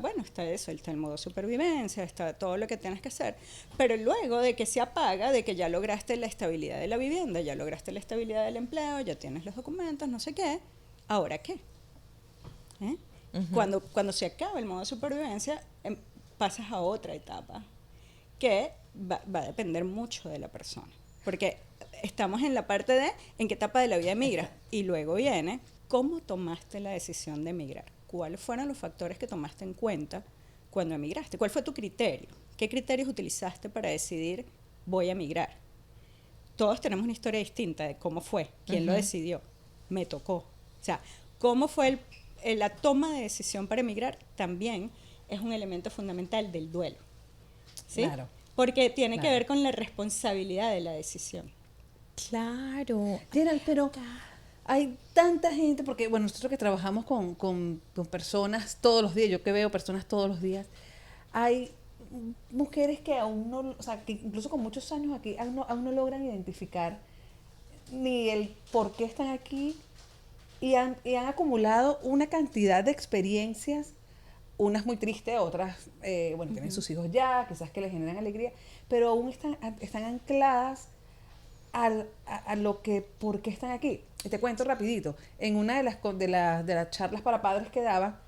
el modo supervivencia, está todo lo que tienes que hacer, pero luego de que se apaga, de que ya lograste la estabilidad de la vivienda, ya lograste la estabilidad del empleo, ya tienes los documentos, no sé qué, ¿ahora qué? Cuando se acaba el modo supervivencia, pasas a otra etapa que va a depender mucho de la persona, porque estamos en la parte de en qué etapa de la vida emigras, y luego viene cómo tomaste la decisión de emigrar, cuáles fueron los factores que tomaste en cuenta cuando emigraste, cuál fue tu criterio, qué criterios utilizaste para decidir voy a emigrar. Todos tenemos una historia distinta de cómo fue, quién lo decidió, me tocó, o sea, cómo fue la toma de decisión para emigrar también es un elemento fundamental del duelo, ¿sí? Claro. Porque tiene que ver con la responsabilidad de la decisión. Claro. Gerald, pero hay tanta gente, porque bueno, nosotros que trabajamos con personas todos los días, yo que veo personas todos los días, hay mujeres que aún no, o sea, que incluso con muchos años aquí, aún no logran identificar ni el por qué están aquí, y han acumulado una cantidad de experiencias, unas muy tristes, otras, bueno, tienen sus hijos ya, quizás que les generan alegría, pero aún están ancladas a lo que, por qué están aquí. Y te cuento rapidito, en una de las charlas para padres que daba,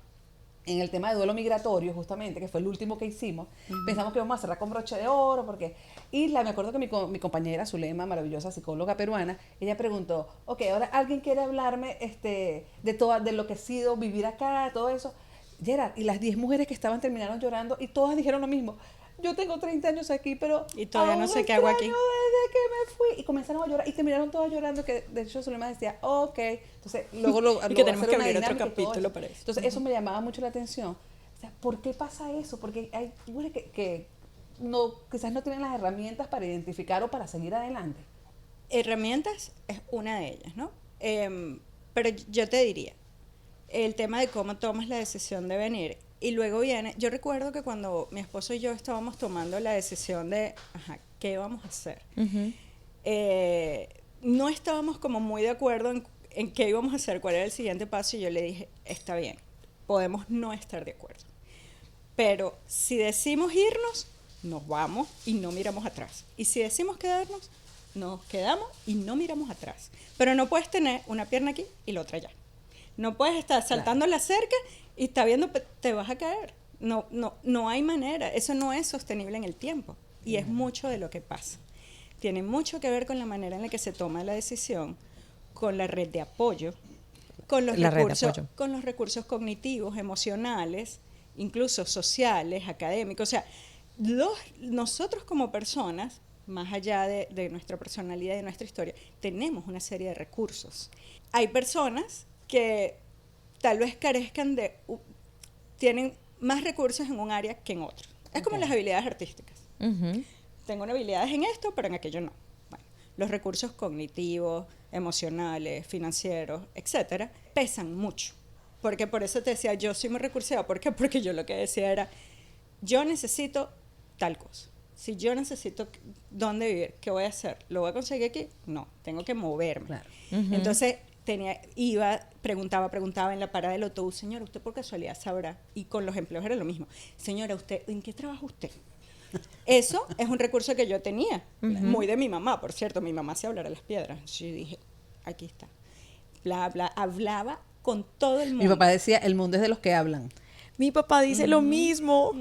en el tema de duelo migratorio, justamente, que fue el último que hicimos, pensamos que íbamos a cerrar con broche de oro, porque... Y me acuerdo que mi compañera, Zulema, maravillosa psicóloga peruana, ella preguntó, ok, ahora alguien quiere hablarme de lo que ha sido vivir acá, todo eso. Gerard, y las 10 mujeres que estaban terminaron llorando, y todas dijeron lo mismo. Yo tengo 30 años aquí, pero y todavía no sé qué hago aquí. Desde que me fui. Y comenzaron a llorar, y terminaron todas llorando, que de hecho Zulema decía, ok. Entonces, luego y que tenemos que abrir otro capítulo para eso. Entonces, eso me llamaba mucho la atención. O sea, ¿por qué pasa eso? Porque hay mujeres que no, quizás no tienen las herramientas para identificar o para seguir adelante. Herramientas es una de ellas, ¿no? Pero yo te diría, el tema de cómo tomas la decisión de venir. Y luego viene, yo recuerdo que cuando mi esposo y yo estábamos tomando la decisión de, ¿qué vamos a hacer? No estábamos como muy de acuerdo en qué íbamos a hacer, cuál era el siguiente paso, y yo le dije, está bien, podemos no estar de acuerdo. Pero si decimos irnos, nos vamos y no miramos atrás. Y si decimos quedarnos, nos quedamos y no miramos atrás. Pero no puedes tener una pierna aquí y la otra allá. No puedes estar saltando la cerca y está viendo, te vas a caer. No hay manera. Eso no es sostenible en el tiempo. Y es mucho de lo que pasa. Tiene mucho que ver con la manera en la que se toma la decisión, con la red de apoyo, con los recursos cognitivos, emocionales, incluso sociales, académicos. O sea, nosotros como personas, más allá de nuestra personalidad y de nuestra historia, tenemos una serie de recursos. Hay personas que tal vez carezcan tienen más recursos en un área que en otro. Es como las habilidades artísticas. Tengo habilidades en esto, pero en aquello no. Bueno, los recursos cognitivos, emocionales, financieros, etcétera, pesan mucho. Porque por eso te decía, yo soy muy recursiva. ¿Por qué? Porque yo lo que decía era, yo necesito tal cosa. Si yo necesito dónde vivir, ¿qué voy a hacer? ¿Lo voy a conseguir aquí? No, tengo que moverme. Claro. Entonces, preguntaba en la parada del autobús, señora, ¿usted por casualidad sabrá? Y con los empleos era lo mismo. Señora, ¿en qué trabaja usted? Eso es un recurso que yo tenía, muy de mi mamá, por cierto. Mi mamá se hablara las piedras. Yo dije, aquí está. Bla, bla, hablaba con todo el mundo. Mi papá decía, el mundo es de los que hablan. Mi papá dice lo mismo.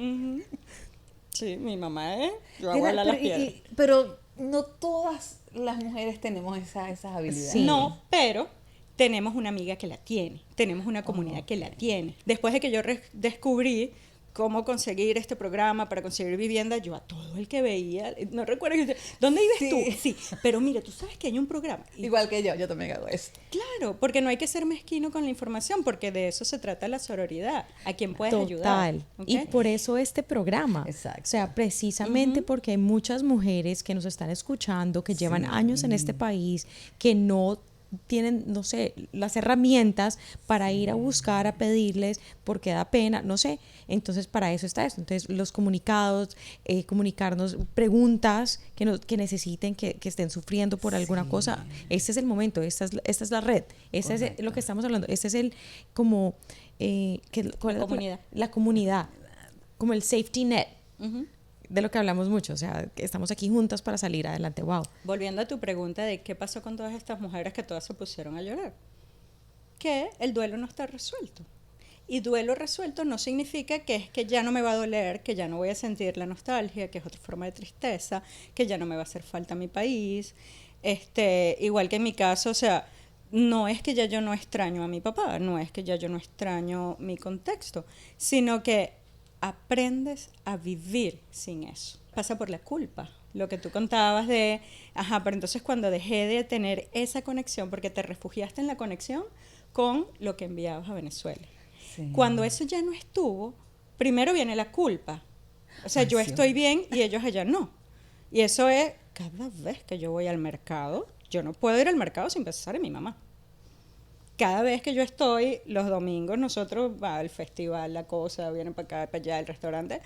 Sí, mi mamá, yo hago hablar las piedras. Pero no todas las mujeres tenemos esas habilidades. Sí. No, pero tenemos una amiga que la tiene, tenemos una comunidad que la tiene. Después de que yo descubrí cómo conseguir este programa para conseguir vivienda, yo a todo el que veía, no recuerdo, ¿dónde vives tú? Sí, pero mira, tú sabes que hay un programa. Igual que yo también hago eso. Claro, porque no hay que ser mezquino con la información, porque de eso se trata la sororidad, a quien puedes ayudar. ¿Okay? Y por eso este programa. Exacto. O sea, precisamente porque hay muchas mujeres que nos están escuchando, que llevan años en este país, que no tienen, no sé, las herramientas para ir a buscar, a pedirles, porque da pena, no sé. Entonces, para eso está esto. Entonces, los comunicados, comunicarnos, preguntas que necesiten, que estén sufriendo por alguna cosa. Este es el momento, esta es la red. Este es lo que estamos hablando. Este es el, como, la comunidad, como el safety net. De lo que hablamos mucho, o sea, que estamos aquí juntas para salir adelante, wow. Volviendo a tu pregunta de qué pasó con todas estas mujeres que todas se pusieron a llorar, que el duelo no está resuelto. Y duelo resuelto no significa que es que ya no me va a doler, que ya no voy a sentir la nostalgia, que es otra forma de tristeza, que ya no me va a hacer falta mi país. Igual que en mi caso, o sea, no es que ya yo no extraño a mi papá, no es que ya yo no extraño mi contexto, sino que aprendes a vivir sin eso. Pasa por la culpa. Lo que tú contabas de, pero entonces cuando dejé de tener esa conexión, porque te refugiaste en la conexión con lo que enviabas a Venezuela. Sí. Cuando eso ya no estuvo, primero viene la culpa. O sea, yo estoy bien y ellos allá no. Y eso es, cada vez que yo voy al mercado, yo no puedo ir al mercado sin pensar en mi mamá. Cada vez que yo estoy, los domingos, nosotros va al festival, la cosa, vienen para acá, para allá, el restaurante,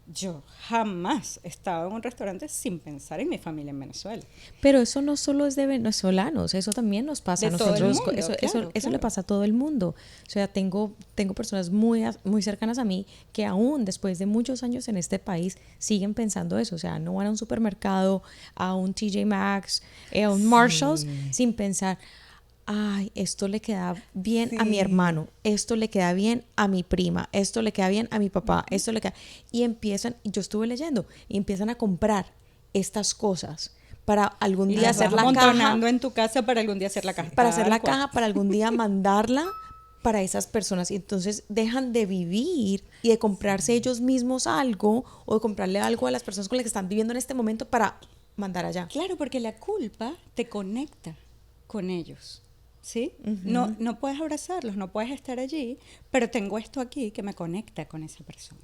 yo jamás he estado en un restaurante sin pensar en mi familia en Venezuela. Pero eso no solo es de venezolanos, eso también nos pasa a nosotros. Todo el mundo, Eso le pasa a todo el mundo. O sea, tengo personas muy cercanas a mí que aún después de muchos años en este país siguen pensando eso. O sea, no van a un supermercado, a un TJ Maxx, a un Marshalls, sin pensar, ay, esto le queda bien a mi hermano, esto le queda bien a mi prima, esto le queda bien a mi papá, esto le queda... Y empiezan, yo estuve leyendo, y empiezan a comprar estas cosas para algún día hacer la caja. En tu casa para algún día hacer la caja. Para hacer la caja, para algún día mandarla para esas personas. Y entonces dejan de vivir y de comprarse ellos mismos algo o de comprarle algo a las personas con las que están viviendo en este momento para mandar allá. Claro, porque la culpa te conecta con ellos. ¿Sí? Uh-huh. No puedes abrazarlos, no puedes estar allí, pero tengo esto aquí que me conecta con esa persona.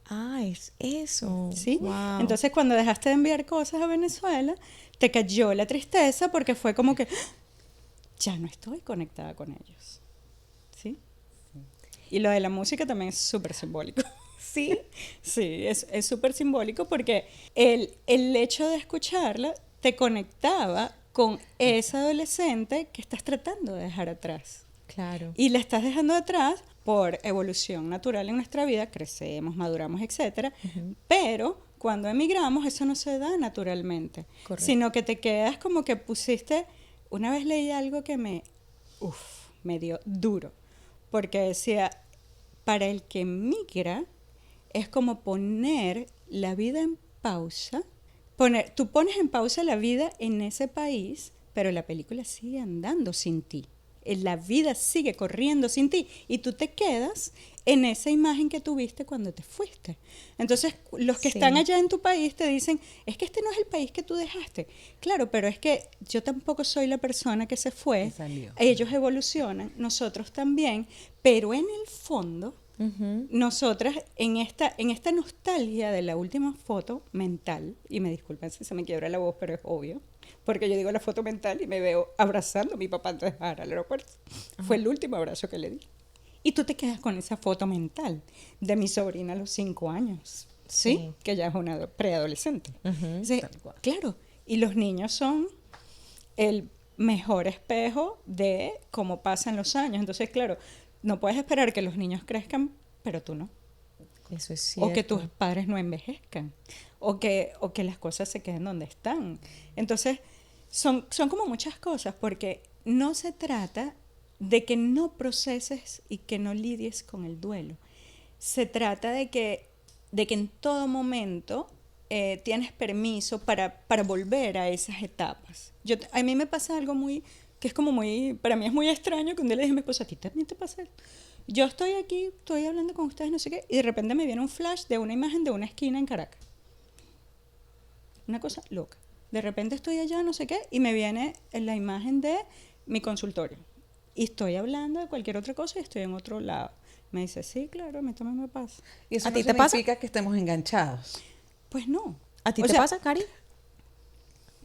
Ah, es eso. ¿Sí? Wow. Entonces, cuando dejaste de enviar cosas a Venezuela, te cayó la tristeza porque fue como que ya no estoy conectada con ellos. ¿Sí? Y lo de la música también es súper simbólico. ¿Sí? Sí, es súper simbólico porque el hecho de escucharla te conectaba con esa adolescente que estás tratando de dejar atrás. Claro. Y la estás dejando atrás por evolución natural en nuestra vida, crecemos, maduramos, etcétera, pero cuando emigramos eso no se da naturalmente, sino que te quedas como que pusiste, una vez leí algo que me dio duro, porque decía, para el que migra es como poner la vida en pausa. Tú pones en pausa la vida en ese país, pero la película sigue andando sin ti. La vida sigue corriendo sin ti y tú te quedas en esa imagen que tuviste cuando te fuiste. Entonces, los que están allá en tu país te dicen, es que este no es el país que tú dejaste. Claro, pero es que yo tampoco soy la persona que se fue. Ellos evolucionan, nosotros también, pero en el fondo... Nosotras en esta nostalgia de la última foto mental, y me disculpen si se me quiebra la voz, pero es obvio, porque yo digo la foto mental y me veo abrazando a mi papá antes de bajar al aeropuerto. Fue el último abrazo que le di. Y tú te quedas con esa foto mental de mi sobrina a los 5 años, ¿sí? Que ya es una preadolescente. Sí, claro, y los niños son el mejor espejo de cómo pasan los años. Entonces, claro, no puedes esperar que los niños crezcan, pero tú no. Eso es cierto. O que tus padres no envejezcan. O que las cosas se queden donde están. Entonces, son como muchas cosas, porque no se trata de que no proceses y que no lidies con el duelo. Se trata de que en todo momento tienes permiso para volver a esas etapas. A mí me pasa algo que es como para mí es muy extraño, que un día le dije a mi esposa, ¿a ti también te pasa esto? Yo estoy aquí, estoy hablando con ustedes, no sé qué, y de repente me viene un flash de una imagen de una esquina en Caracas. Una cosa loca. De repente estoy allá, no sé qué, y me viene la imagen de mi consultorio. Y estoy hablando de cualquier otra cosa y estoy en otro lado. Me dice, sí, claro, a mí también me pasa. ¿Y eso no significa que estemos enganchados? Pues no. ¿A ti te pasa, Cari?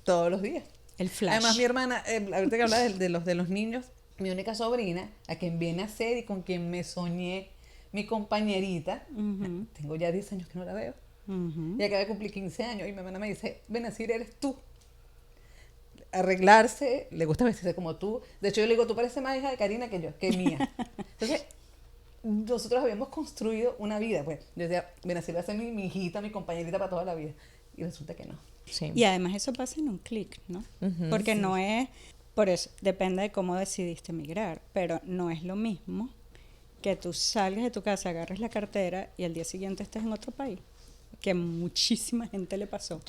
Todos los días. El flash. Además, mi hermana, ahorita que hablas de los niños, mi única sobrina, a quien viene a ser y con quien me soñé, mi compañerita, tengo ya 10 años que no la veo, y acaba de cumplir 15 años, y mi hermana me dice, Benazir, eres tú. Arreglarse, le gusta vestirse como tú. De hecho, yo le digo, tú pareces más hija de Karina que mía. Entonces, nosotros habíamos construido una vida, pues. Yo decía, Benazir va a ser mi hijita, mi compañerita para toda la vida. Y resulta que no. Sí. Y además eso pasa en un clic, ¿no? Porque no es, por eso, depende de cómo decidiste emigrar, pero no es lo mismo que tú salgas de tu casa, agarres la cartera y al día siguiente estés en otro país, que muchísima gente le pasó,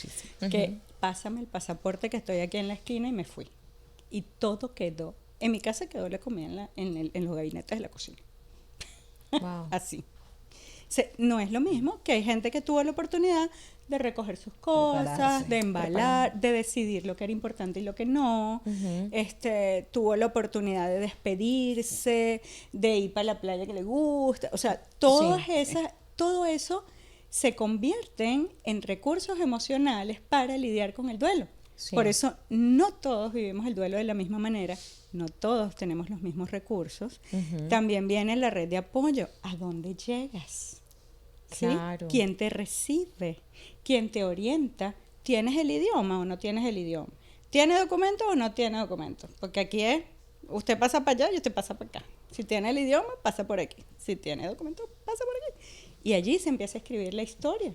que pásame el pasaporte que estoy aquí en la esquina y me fui. Y todo quedó, en mi casa quedó la comida en los gabinetes de la cocina. Wow. Así. No es lo mismo que hay gente que tuvo la oportunidad de recoger sus cosas, de embalar, de decidir lo que era importante y lo que no. Tuvo la oportunidad de despedirse, de ir para la playa que le gusta. O sea, todo eso se convierten en recursos emocionales para lidiar con el duelo. Sí. Por eso no todos vivimos el duelo de la misma manera, no todos tenemos los mismos recursos. También viene la red de apoyo. ¿A dónde llegas? ¿sí? Claro. ¿Quién te recibe? ¿Quién te orienta? ¿Tienes el idioma o no tienes el idioma? ¿Tiene documento o no tiene documento? Porque aquí es, usted pasa para allá y usted pasa para acá. Si tiene el idioma, pasa por aquí. Si tiene documento, pasa por aquí. Y allí se empieza a escribir la historia.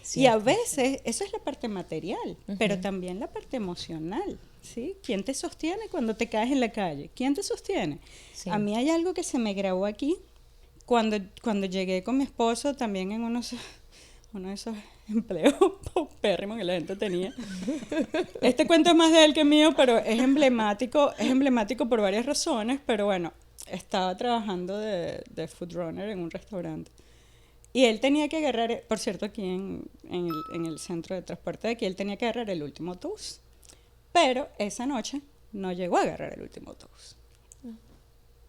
Cierto. Y a veces, eso es la parte material, pero también la parte emocional, ¿sí? ¿Quién te sostiene cuando te caes en la calle? ¿Quién te sostiene? Sí. A mí hay algo que se me grabó aquí, cuando llegué con mi esposo, también en uno de esos empleos paupérrimos que la gente tenía. Este cuento es más de él que mío, pero es emblemático por varias razones, pero bueno, estaba trabajando de food runner en un restaurante. Y él tenía que agarrar, por cierto, aquí en el centro de transporte de aquí, él tenía que agarrar el último autobús. Pero esa noche no llegó a agarrar el último autobús.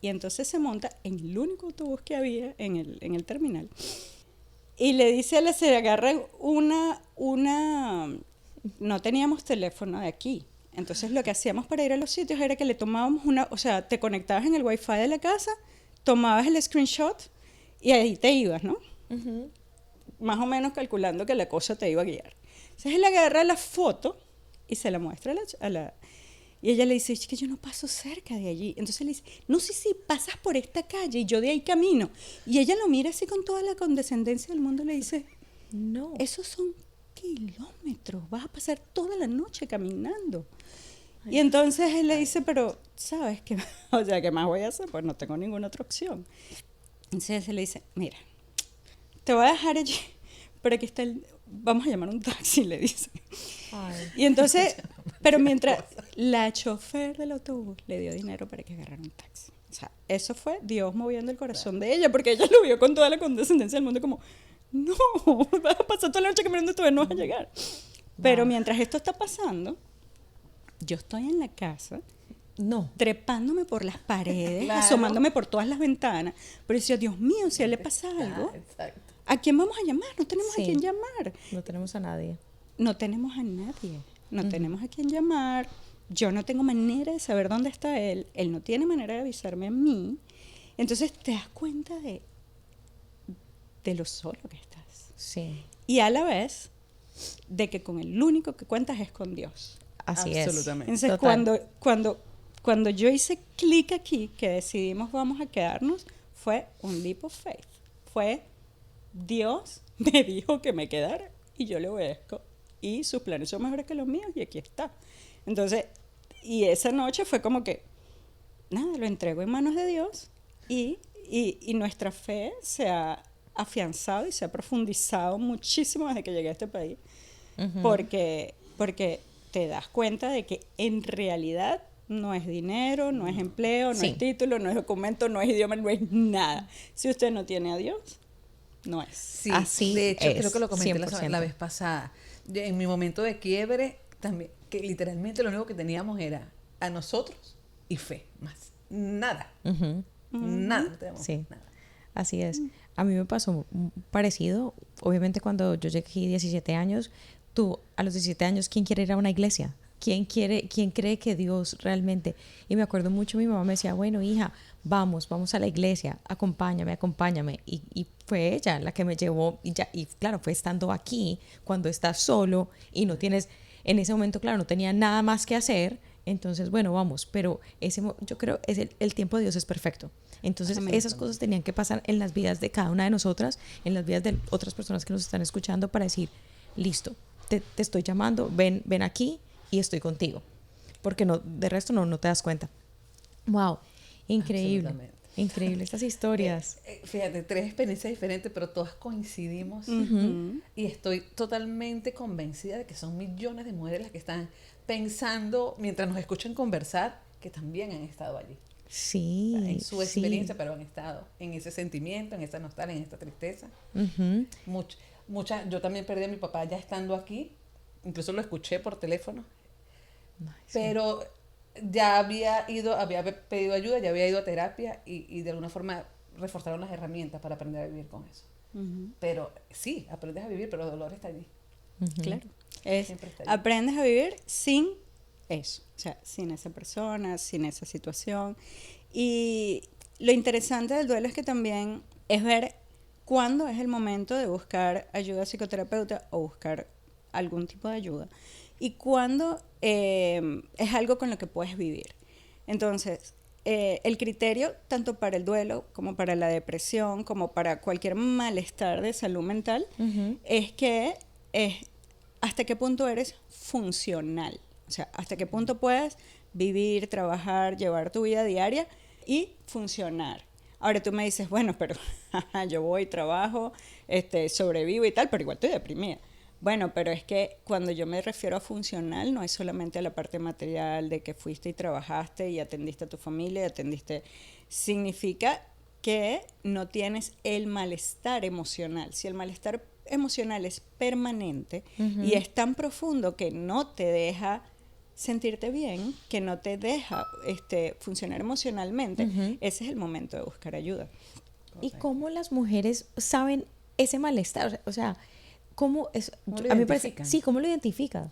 Y entonces se monta en el único autobús que había en el terminal. Y le dice a él, se agarra no teníamos teléfono de aquí. Entonces lo que hacíamos para ir a los sitios era que le tomábamos o sea, te conectabas en el wifi de la casa, tomabas el screenshot y ahí te ibas, ¿no? Más o menos calculando que la cosa te iba a guiar. Entonces él agarra la foto y se la muestra a la y ella le dice, es que yo no paso cerca de allí. Entonces le dice, no sé si pasas por esta calle y yo de ahí camino. Y ella lo mira así con toda la condescendencia del mundo y le dice, no, esos son kilómetros, vas a pasar toda la noche caminando. Y entonces él le dice, pero, ¿sabes qué? O sea, ¿qué más voy a hacer? Pues no tengo ninguna otra opción. Entonces él le dice, mira, te voy a dejar allí, pero aquí está vamos a llamar un taxi, le dice. ay. Y entonces, pero mientras la chofer del autobús le dio dinero para que agarrara un taxi. O sea, eso fue Dios moviendo el corazón de ella, porque ella lo vio con toda la condescendencia del mundo como, no, vas a pasar toda la noche caminando y todavía no vas a llegar. Pero mientras esto está pasando, yo estoy en la casa, No. trepándome por las paredes, Claro. asomándome por todas las ventanas, pero decía, Dios mío, si a él le pasa algo, Exacto. ¿a quién vamos a llamar? No tenemos Sí. a quién llamar. No tenemos a nadie. No tenemos a nadie, no tenemos a quién llamar, yo no tengo manera de saber dónde está él no tiene manera de avisarme a mí. Entonces te das cuenta de lo solo que estás. Sí. Y a la vez de que con el único que cuentas es con Dios. Así Absolutamente. es. Entonces Total. cuando yo hice clic aquí, que decidimos vamos a quedarnos, fue un leap of faith. Fue Dios me dijo que me quedara y yo le obedezco. Y sus planes son mejores que los míos y aquí está. Entonces, y esa noche fue como que, nada, lo entrego en manos de Dios y nuestra fe se ha afianzado y se ha profundizado muchísimo desde que llegué a este país. Porque te das cuenta de que en realidad no es dinero, no es empleo, no Sí. es título, no es documento, no es idioma, no es nada. Si usted no tiene a Dios, no es. Sí, Así de hecho, es, creo que lo comenté 100%. la vez pasada. En mi momento de quiebre, también, que literalmente lo único que teníamos era a nosotros y fe, más nada. Nada, no teníamos Sí. nada. Así es. A mí me pasó parecido. Obviamente cuando yo llegué aquí 17 años, tú a los 17 años, ¿quién quiere ir a una iglesia? ¿Quién cree que Dios realmente? Y me acuerdo mucho, mi mamá me decía, bueno, hija, vamos a la iglesia, acompáñame. Y fue ella la que me llevó, y claro, fue estando aquí, cuando estás solo y no tienes, en ese momento, claro, no tenía nada más que hacer, entonces, bueno, vamos, pero yo creo el tiempo de Dios es perfecto. Entonces, Amén. esas cosas tenían que pasar en las vidas de cada una de nosotras, en las vidas de otras personas que nos están escuchando para decir, listo, te estoy llamando, ven aquí y estoy contigo. Porque no, de resto no te das cuenta. Wow, increíble. Absolutamente. Increíble estas historias. Fíjate, 3 experiencias diferentes, pero todas coincidimos. Y estoy totalmente convencida de que son millones de mujeres las que están pensando, mientras nos escuchan conversar, que también han estado allí. Sí, O sea, en su sí. experiencia, pero han estado en ese sentimiento, en esa nostalgia, en esta tristeza. Ujú. Yo también perdí a mi papá ya estando aquí, incluso lo escuché por teléfono, pero ya había pedido ayuda, ya había ido a terapia y de alguna forma reforzaron las herramientas para aprender a vivir con eso. Pero sí, aprendes a vivir, pero el dolor está allí. Claro. Siempre está allí. Aprendes a vivir sin eso, o sea, sin esa persona, sin esa situación. Y lo interesante del duelo es que también es ver cuándo es el momento de buscar ayuda psicoterapeuta o buscar algún tipo de ayuda y cuándo es algo con lo que puedes vivir. Entonces, el criterio tanto para el duelo como para la depresión, como para cualquier malestar de salud mental, es que hasta qué punto eres funcional. O sea, hasta qué punto puedes vivir, trabajar, llevar tu vida diaria y funcionar. Ahora tú me dices, bueno, pero yo voy, trabajo, sobrevivo y tal, pero igual estoy deprimida. Bueno, pero es que cuando yo me refiero a funcional, no es solamente a la parte material de que fuiste y trabajaste y atendiste a tu familia, significa que no tienes el malestar emocional. Si el malestar emocional es permanente y es tan profundo que no te deja sentirte bien, que no te deja funcionar emocionalmente, ese es el momento de buscar ayuda. ¿Y cómo las mujeres saben ese malestar? O sea, ¿cómo es? ¿Cómo lo a mí me parece, identifican? sí, ¿cómo lo identifica?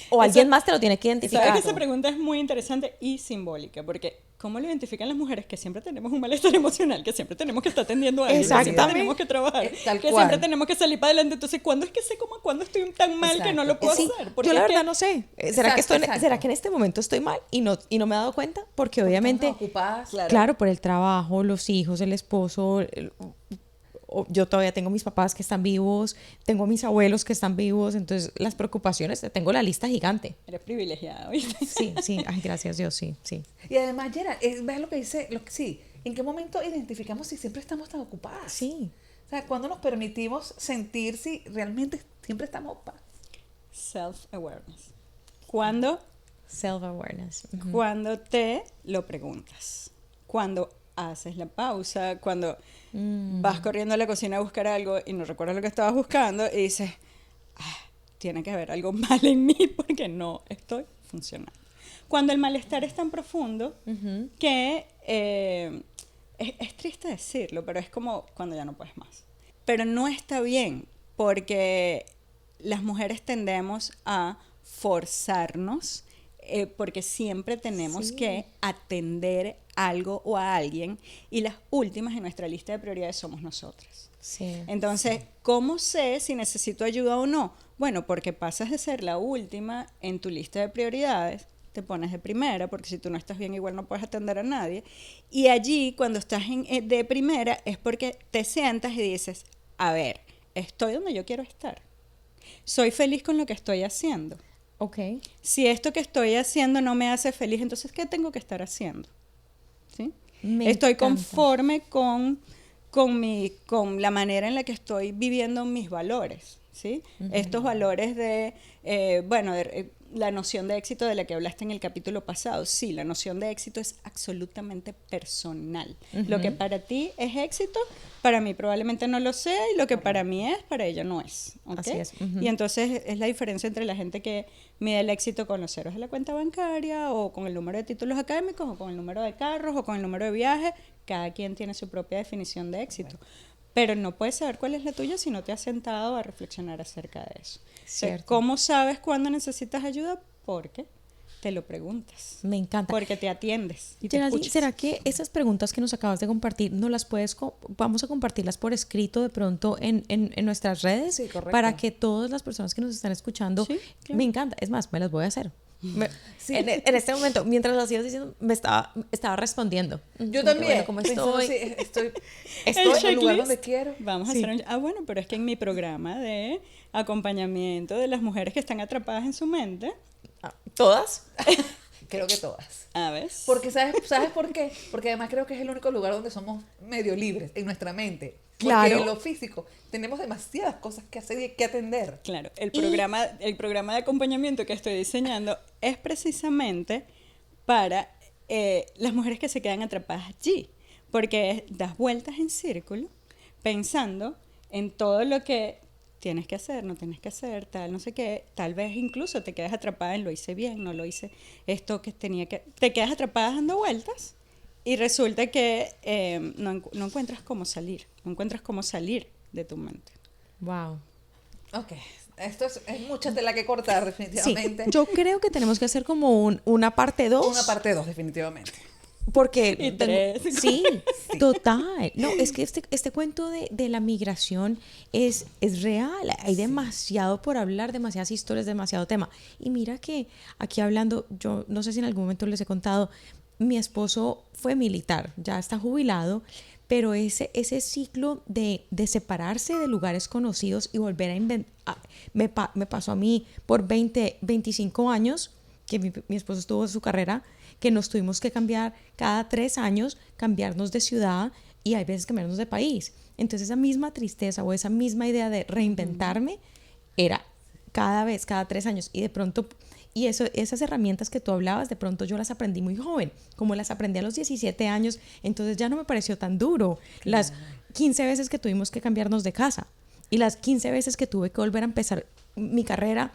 O alguien más te lo tiene que identificar. Sabes que esa pregunta es muy interesante y simbólica, porque ¿cómo lo identifican las mujeres que siempre tenemos un malestar emocional, que siempre tenemos que estar atendiendo a alguien, que siempre Exactamente. tenemos que trabajar, Tal que cual. siempre tenemos que salir para adelante? Entonces, ¿cuándo es que sé cuándo estoy tan mal que no lo puedo Sí, hacer? Porque yo la es que- verdad no sé. ¿Será, Exacto. ¿Será que en este momento estoy mal y no me he dado cuenta? Porque obviamente, Estamos ocupadas. claro, por el trabajo, los hijos, el esposo, yo todavía tengo mis papás que están vivos, tengo mis abuelos que están vivos, entonces las preocupaciones, tengo la lista gigante. Eres privilegiada, ¿viste? Sí, sí, ay, gracias Dios, sí, sí. Y además, Gerard, ves lo que dice, sí, ¿en qué momento identificamos si siempre estamos tan ocupadas? Sí. O sea, ¿cuándo nos permitimos sentir si realmente siempre estamos ocupadas? Self-awareness. Cuando Self-awareness. Cuando te lo preguntas, cuando haces la pausa, cuando vas corriendo a la cocina a buscar algo y no recuerdas lo que estabas buscando y dices, tiene que haber algo mal en mí porque no estoy funcionando. Cuando el malestar es tan profundo que es triste decirlo, pero es como cuando ya no puedes más. Pero no está bien porque las mujeres tendemos a forzarnos porque siempre tenemos que atender algo o a alguien y las últimas en nuestra lista de prioridades somos nosotras. Sí. Entonces, ¿cómo sé si necesito ayuda o no? Bueno, porque pasas de ser la última en tu lista de prioridades, te pones de primera, porque si tú no estás bien igual no puedes atender a nadie. Y allí, cuando estás de primera, es porque te sientas y dices, a ver, estoy donde yo quiero estar. Soy feliz con lo que estoy haciendo. Ok. Si esto que estoy haciendo no me hace feliz, entonces, ¿qué tengo que estar haciendo? ¿Sí? Estoy encanta. conforme con la manera en la que estoy viviendo mis valores, ¿sí? Estos valores de la noción de éxito de la que hablaste en el capítulo pasado. Sí, la noción de éxito es absolutamente personal. Lo que para ti es éxito, para mí probablemente no lo sea, y lo que para mí es, para ella no es. ¿Okay? Así es. Y entonces es la diferencia entre la gente que mide el éxito con los ceros de la cuenta bancaria, o con el número de títulos académicos, o con el número de carros, o con el número de viajes. Cada quien tiene su propia definición de éxito. Pero no puedes saber cuál es la tuya si no te has sentado a reflexionar acerca de eso. Cierto. ¿Cómo sabes cuándo necesitas ayuda? Porque te lo preguntas. Me encanta. Porque te atiendes y te Geraldine, escuchas. ¿será que esas preguntas que nos acabas de compartir, no las puedes, vamos a compartirlas por escrito de pronto en nuestras redes? Sí, correcto. Para que todas las personas que nos están escuchando, Sí, claro. me encanta. Es más, me las voy a hacer. Sí. En este momento, mientras lo hacías diciendo, me estaba respondiendo. Yo Como que, también. bueno, ¿cómo pensando, estoy? sí, estoy El en el lugar checklist. donde quiero. Vamos a Sí. hacer bueno, pero es que en mi programa de acompañamiento de las mujeres que están atrapadas en su mente, ¿Todas? Creo que todas. a ver. Porque ¿sabes por qué? Porque además creo que es el único lugar donde somos medio libres en nuestra mente. Porque Claro. en lo físico tenemos demasiadas cosas que hacer y que atender. Claro, el programa de acompañamiento que estoy diseñando es precisamente para las mujeres que se quedan atrapadas allí, porque das vueltas en círculo pensando en todo lo que tienes que hacer, no tienes que hacer, tal, no sé qué, tal vez incluso te quedas atrapada en lo hice bien, no lo hice, esto que tenía que, te quedas atrapada dando vueltas y resulta que no encuentras cómo salir, no encuentras cómo salir de tu mente. Wow. Ok, esto es mucha tela que cortar Sí, definitivamente. yo creo que tenemos que hacer como una parte 2. Una parte 2 definitivamente. porque Y tres. Sí, total. No, es que este cuento de la migración es real. Hay demasiado por hablar, demasiadas historias, demasiado tema. Y mira que aquí hablando, yo no sé si en algún momento les he contado, mi esposo fue militar, ya está jubilado, pero ese ciclo de separarse de lugares conocidos y volver a inventar, me pasó a mí por 25 años, que mi esposo estuvo en su carrera, que nos tuvimos que cambiar cada 3 años, cambiarnos de ciudad y hay veces cambiarnos de país. Entonces esa misma tristeza o esa misma idea de reinventarme era cada 3 años. Y de pronto, esas herramientas que tú hablabas, de pronto yo las aprendí muy joven, como las aprendí a los 17 años, entonces ya no me pareció tan duro. Las 15 veces que tuvimos que cambiarnos de casa y las 15 veces que tuve que volver a empezar mi carrera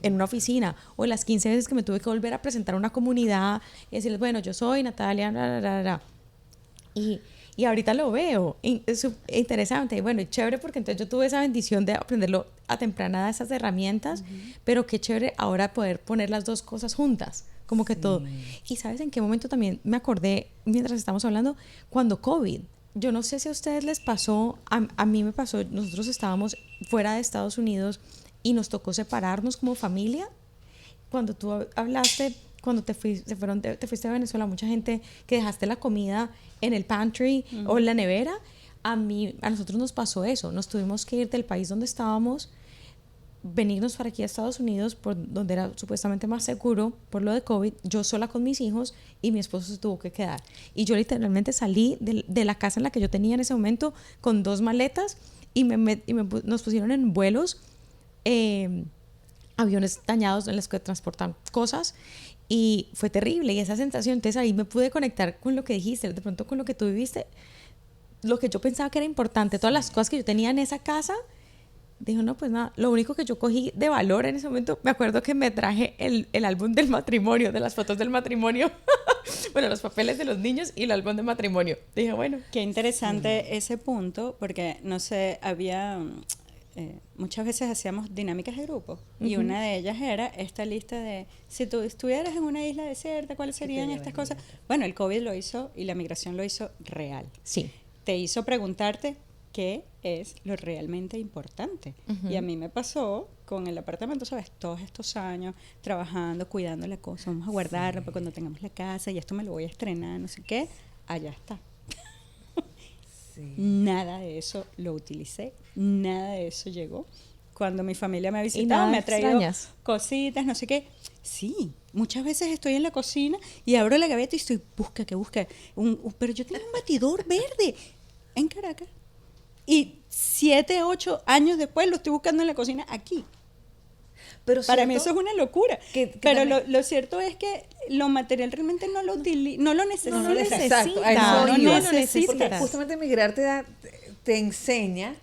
en una oficina, o las 15 veces que me tuve que volver a presentar a una comunidad y decirles, bueno, yo soy Natalia, bla, bla, bla, bla. Y ahorita lo veo, es interesante y bueno, y chévere porque entonces yo tuve esa bendición de aprenderlo a temprana edad, esas herramientas, pero qué chévere ahora poder poner las dos cosas juntas, como que todo. Y ¿sabes en qué momento también me acordé mientras estamos hablando? Cuando COVID. Yo no sé si a ustedes les pasó, a mí me pasó, nosotros estábamos fuera de Estados Unidos y nos tocó separarnos como familia. Cuando tú hablaste, cuando te fuiste a Venezuela, mucha gente que dejaste la comida en el pantry o en la nevera, a nosotros nos pasó eso, nos tuvimos que ir del país donde estábamos, venirnos para aquí a Estados Unidos, por donde era supuestamente más seguro por lo de COVID, yo sola con mis hijos y mi esposo se tuvo que quedar. Y yo literalmente salí de la casa en la que yo tenía en ese momento con 2 maletas y nos pusieron en vuelos, aviones dañados en los que transportan cosas y fue terrible y esa sensación, entonces ahí me pude conectar con lo que dijiste, de pronto con lo que tú viviste, lo que yo pensaba que era importante, todas las cosas que yo tenía en esa casa. Dijo, no, pues nada, lo único que yo cogí de valor en ese momento, me acuerdo que me traje el álbum del matrimonio, de las fotos del matrimonio, bueno, los papeles de los niños y el álbum de matrimonio. Dije, bueno. Qué interesante ese punto, porque no sé, había, muchas veces hacíamos dinámicas de grupo, y una de ellas era esta lista de, si tú estuvieras en una isla desierta, ¿cuáles serían estas cosas? Bueno, el COVID lo hizo y la migración lo hizo real. Sí. Te hizo preguntarte qué es lo realmente importante. Y a mí me pasó con el apartamento, ¿sabes? Todos estos años trabajando, cuidando la cosa, vamos a guardarla para cuando tengamos la casa y esto me lo voy a estrenar, no sé qué, allá está. Nada de eso lo utilicé, nada de eso llegó. Cuando mi familia me ha visitado, me ha traído cositas, no sé qué. Sí, muchas veces estoy en la cocina y abro la gaveta y estoy, busca, pero yo tengo un batidor verde en Caracas. Y 7, 8 años después lo estoy buscando en la cocina aquí. Pero para mí eso es una locura. Pero lo cierto es que lo material realmente no lo necesita. No lo necesita. Porque justamente migrar te enseña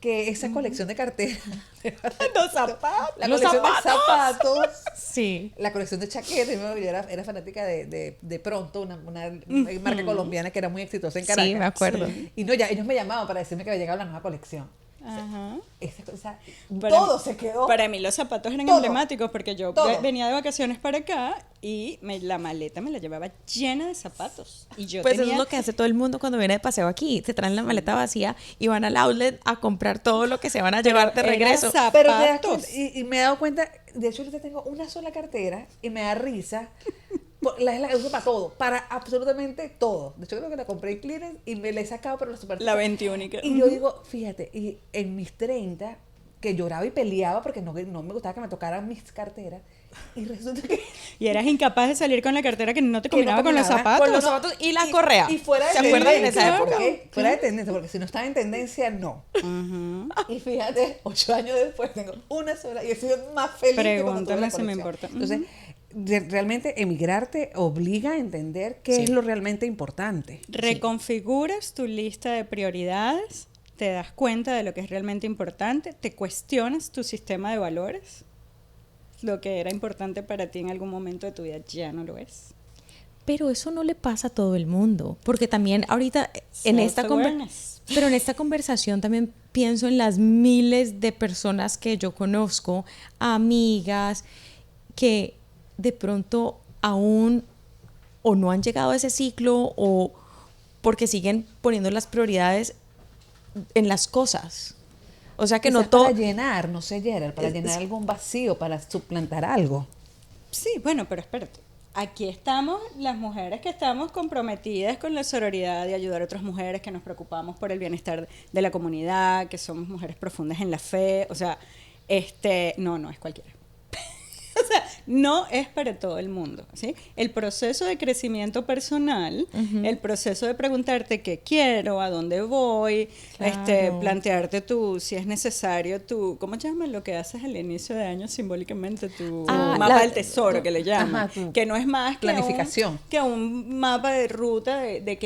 que esa colección de carteras, los zapatos, la colección de zapatos, sí, la colección de chaquetas. Yo era fanática de Pronto, una marca colombiana que era muy exitosa en Caracas. Sí, me acuerdo. Y no, ya ellos me llamaban para decirme que había llegado la nueva colección. Ajá. Esa cosa, todo se quedó. Para mí los zapatos eran emblemáticos porque yo venía de vacaciones para acá y la maleta me la llevaba llena de zapatos. Y yo pues eso es lo que hace todo el mundo cuando viene de paseo aquí. Se traen la maleta vacía y van al outlet a comprar todo lo que se van a llevar de regreso. Pero te das cuenta, y me he dado cuenta, de hecho yo tengo una sola cartera y me da risa. La uso para todo, para absolutamente todo. De hecho, creo que la compré en clearance y me la he sacado para los supermercados. La 21. Y yo digo, fíjate, y en mis 30, que lloraba y peleaba porque no me gustaba que me tocaran mis carteras, y resulta que... Y eras incapaz de salir con la cartera que no te combinaba con los zapatos. Con los zapatos y la correa. Y fuera de ¿Se acuerdan de esa época? Fuera de tendencia, porque si no estaba en tendencia, no. Y fíjate, 8 años después tengo una sola y he sido más feliz. Pregúntame si me importa. Entonces, realmente emigrar te obliga a entender qué es lo realmente importante. Reconfiguras tu lista de prioridades, te das cuenta de lo que es realmente importante, te cuestionas tu sistema de valores, lo que era importante para ti en algún momento de tu vida ya no lo es. Pero eso no le pasa a todo el mundo, porque también ahorita en esta conversación también pienso en las miles de personas que yo conozco, amigas, que de pronto aún o no han llegado a ese ciclo o porque siguen poniendo las prioridades en las cosas. O sea que quizás no todo... para llenar, no sé, Gerald, para llenar algún vacío, para suplantar algo. Sí, bueno, pero espérate. Aquí estamos las mujeres que estamos comprometidas con la sororidad de ayudar a otras mujeres, que nos preocupamos por el bienestar de la comunidad, que somos mujeres profundas en la fe. O sea, no es cualquiera. O sea, no es para todo el mundo, ¿sí? El proceso de crecimiento personal, el proceso de preguntarte qué quiero, a dónde voy, Claro. plantearte si es necesario, ¿cómo llaman lo que haces al inicio de año simbólicamente? Tu Ah, mapa del tesoro, que le llaman. Ajá, que no es más planificación. que un mapa de ruta de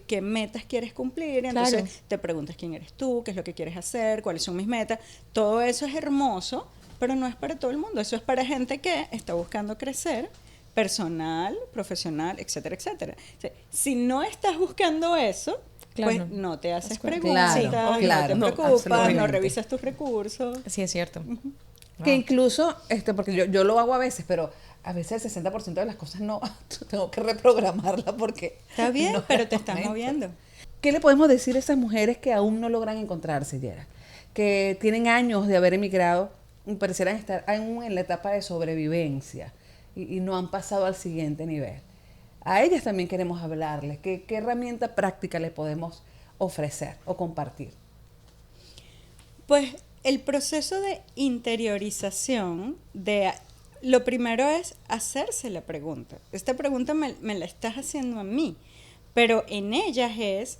qué metas quieres cumplir. Y entonces Claro. te preguntas quién eres tú, qué es lo que quieres hacer, cuáles son mis metas. Todo eso es hermoso, pero no es para todo el mundo. Eso es para gente que está buscando crecer personal, profesional, etcétera, etcétera. O sea, si no estás buscando eso, Claro, pues no te haces correcto. preguntas, Claro, no no, te preocupas, no absolutamente. revisas tus recursos. Sí, es cierto. Que incluso, porque yo lo hago a veces, pero a veces el 60% de las cosas no, tengo que reprogramarla porque... Está bien, no es pero el te estás momento. moviendo. ¿Qué le podemos decir a esas mujeres que aún no logran encontrarse, Yera? Que tienen años de haber emigrado y parecieran estar aún en la etapa de sobrevivencia y no han pasado al siguiente nivel. A ellas también queremos hablarles. ¿Qué herramienta práctica les podemos ofrecer o compartir? Pues el proceso de interiorización, lo primero es hacerse la pregunta. Esta pregunta me la estás haciendo a mí, pero en ellas es,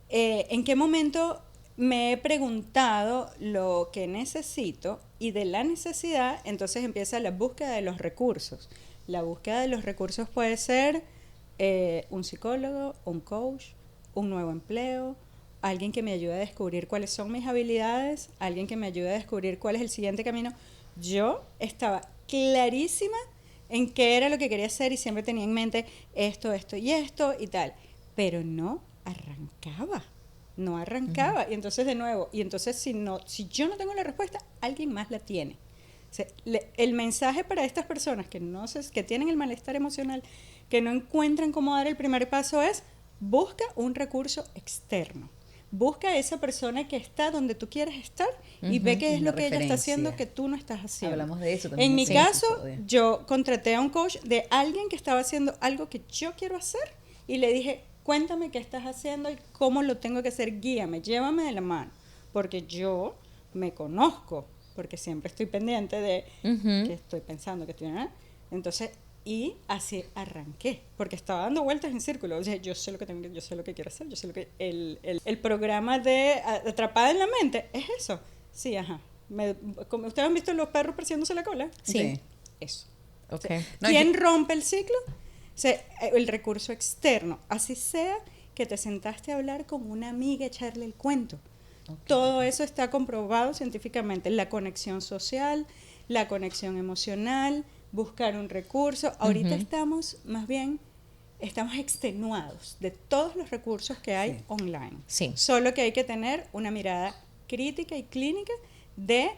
¿en qué momento me he preguntado lo que necesito? Y de la necesidad, entonces empieza la búsqueda de los recursos. La búsqueda de los recursos puede ser un psicólogo, un coach, un nuevo empleo, alguien que me ayude a descubrir cuáles son mis habilidades, alguien que me ayude a descubrir cuál es el siguiente camino. Yo estaba clarísima en qué era lo que quería hacer y siempre tenía en mente esto y tal, pero no arrancaba. Y entonces de nuevo, si yo no tengo la respuesta, alguien más la tiene. O sea, el mensaje para estas personas que tienen el malestar emocional, que no encuentran cómo dar el primer paso es: busca un recurso externo. Busca a esa persona que está donde tú quieres estar y ve qué es Una lo que ella está haciendo referencia. que tú no estás haciendo. Hablamos de eso también. En mi Sí, caso, episodio. yo contraté a un coach de alguien que estaba haciendo algo que yo quiero hacer y le dije: cuéntame qué estás haciendo y cómo lo tengo que hacer, guíame, llévame de la mano, porque yo me conozco, porque siempre estoy pendiente de qué estoy pensando, qué estoy... Entonces, y así arranqué, porque estaba dando vueltas en círculo. O sea, yo sé lo que tengo, yo sé lo que quiero hacer, yo sé lo que... El programa de Atrapada en la Mente es eso. Sí, ajá. Como ustedes han visto los perros pareciéndose la cola. Sí. Eso. Okay. ¿Quién rompe el ciclo? O sea, el recurso externo, así sea que te sentaste a hablar con una amiga, echarle el cuento. Okay. Todo eso está comprobado científicamente. La conexión social, la conexión emocional, buscar un recurso. Ahorita estamos extenuados de todos los recursos que hay online. Sí. Solo que hay que tener una mirada crítica y clínica de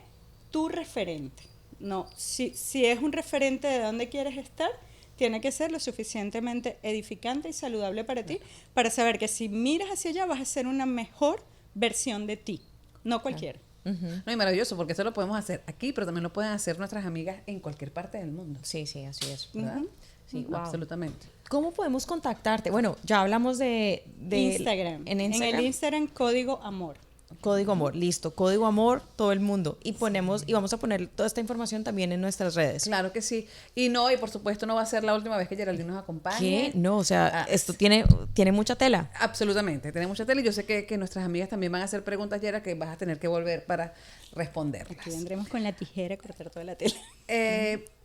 tu referente. No, si es un referente de dónde quieres estar, tiene que ser lo suficientemente edificante y saludable para ti, para saber que si miras hacia allá vas a ser una mejor versión de ti, no cualquiera. No, y maravilloso, porque eso lo podemos hacer aquí, pero también lo pueden hacer nuestras amigas en cualquier parte del mundo. Sí, sí, así es. ¿Verdad? Sí, wow. Absolutamente. ¿Cómo podemos contactarte? Bueno, ya hablamos de Instagram. En el Instagram, Código Amor. Código Amor, listo. Código Amor, todo el mundo. Y vamos a poner toda esta información también en nuestras redes. Claro que sí. Y por supuesto, no va a ser la última vez que Geraldine nos acompañe. ¿Qué? No, o sea, esto tiene mucha tela. Absolutamente, tiene mucha tela y yo sé que nuestras amigas también van a hacer preguntas, Yera, que vas a tener que volver para responderlas. Aquí vendremos con la tijera a cortar toda la tela.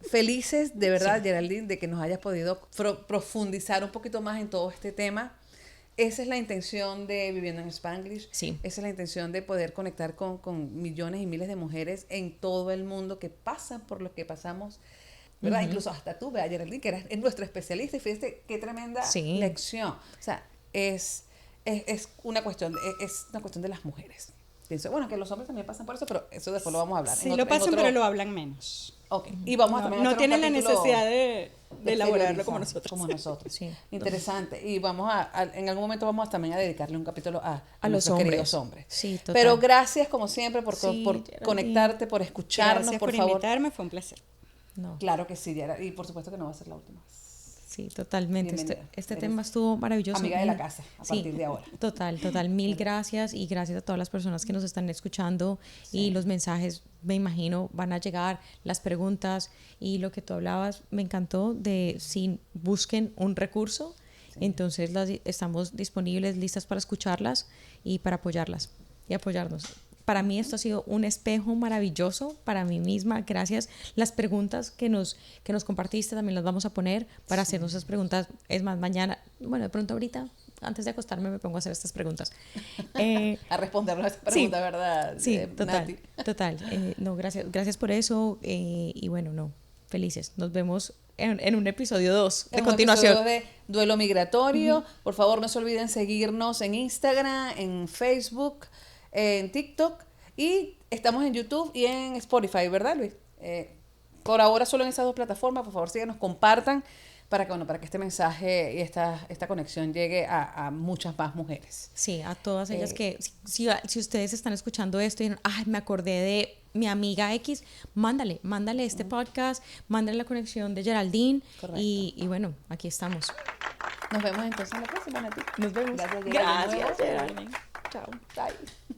Felices, de verdad, Geraldine, de que nos hayas podido profundizar un poquito más en todo este tema. Esa es la intención de Viviendo en Spanglish. Sí. Esa es la intención de poder conectar con millones y miles de mujeres en todo el mundo que pasan por lo que pasamos, ¿verdad? Incluso hasta tú, vea, Geraldine, que eres nuestra especialista, y fíjate qué tremenda lección. O sea, es una cuestión de las mujeres. Pienso, bueno, que los hombres también pasan por eso, pero eso después lo vamos a hablar. Sí, lo pasan, pero lo hablan menos. Ok, y vamos a también no hacer tienen la capítulo necesidad de elaborarlo como exteriorizar, nosotros. Como nosotros. Sí. Interesante. Y vamos en algún momento vamos también a dedicarle un capítulo a los nuestros hombres. queridos hombres. Sí, total. Pero gracias como siempre por Geraldine. conectarte, por escucharnos, Gracias por por favor. invitarme, fue un placer. No. Claro que sí, Yara, y por supuesto que no va a ser la última. Sí, totalmente. Bienvenida. Este Eres tema estuvo maravilloso. amiga de la casa a Sí, partir de ahora. Total. Mil gracias y gracias a todas las personas que nos están escuchando y los mensajes, me imagino, van a llegar, las preguntas y lo que tú hablabas, me encantó de si busquen un recurso, entonces estamos disponibles, listas para escucharlas y para apoyarlas y apoyarnos. Para mí esto ha sido un espejo maravilloso para mí misma. Gracias. Las preguntas que nos compartiste también las vamos a poner para hacernos esas preguntas. Es más, mañana, bueno, de pronto ahorita, antes de acostarme, me pongo a hacer estas preguntas. A respondernos a esa pregunta, ¿verdad? Sí, Nati? total. No, gracias por eso. Y bueno, no, felices. Nos vemos en un episodio 2 de continuación. Un episodio de Duelo Migratorio. Por favor, no se olviden seguirnos en Instagram, en Facebook, en TikTok y estamos en YouTube y en Spotify, ¿verdad, Luis? Por ahora solo en esas dos plataformas. Por favor, síganos, compartan para que este mensaje y esta conexión llegue a muchas más mujeres. Sí, a todas ellas que si ustedes están escuchando esto y ay, me acordé de mi amiga X, mándale este podcast, mándale la conexión de Geraldine. Correcto. Y bueno, aquí estamos. Nos vemos entonces en la próxima, Nati. Nos vemos. Gracias, Gracias, Geraldine. Chao. Bye.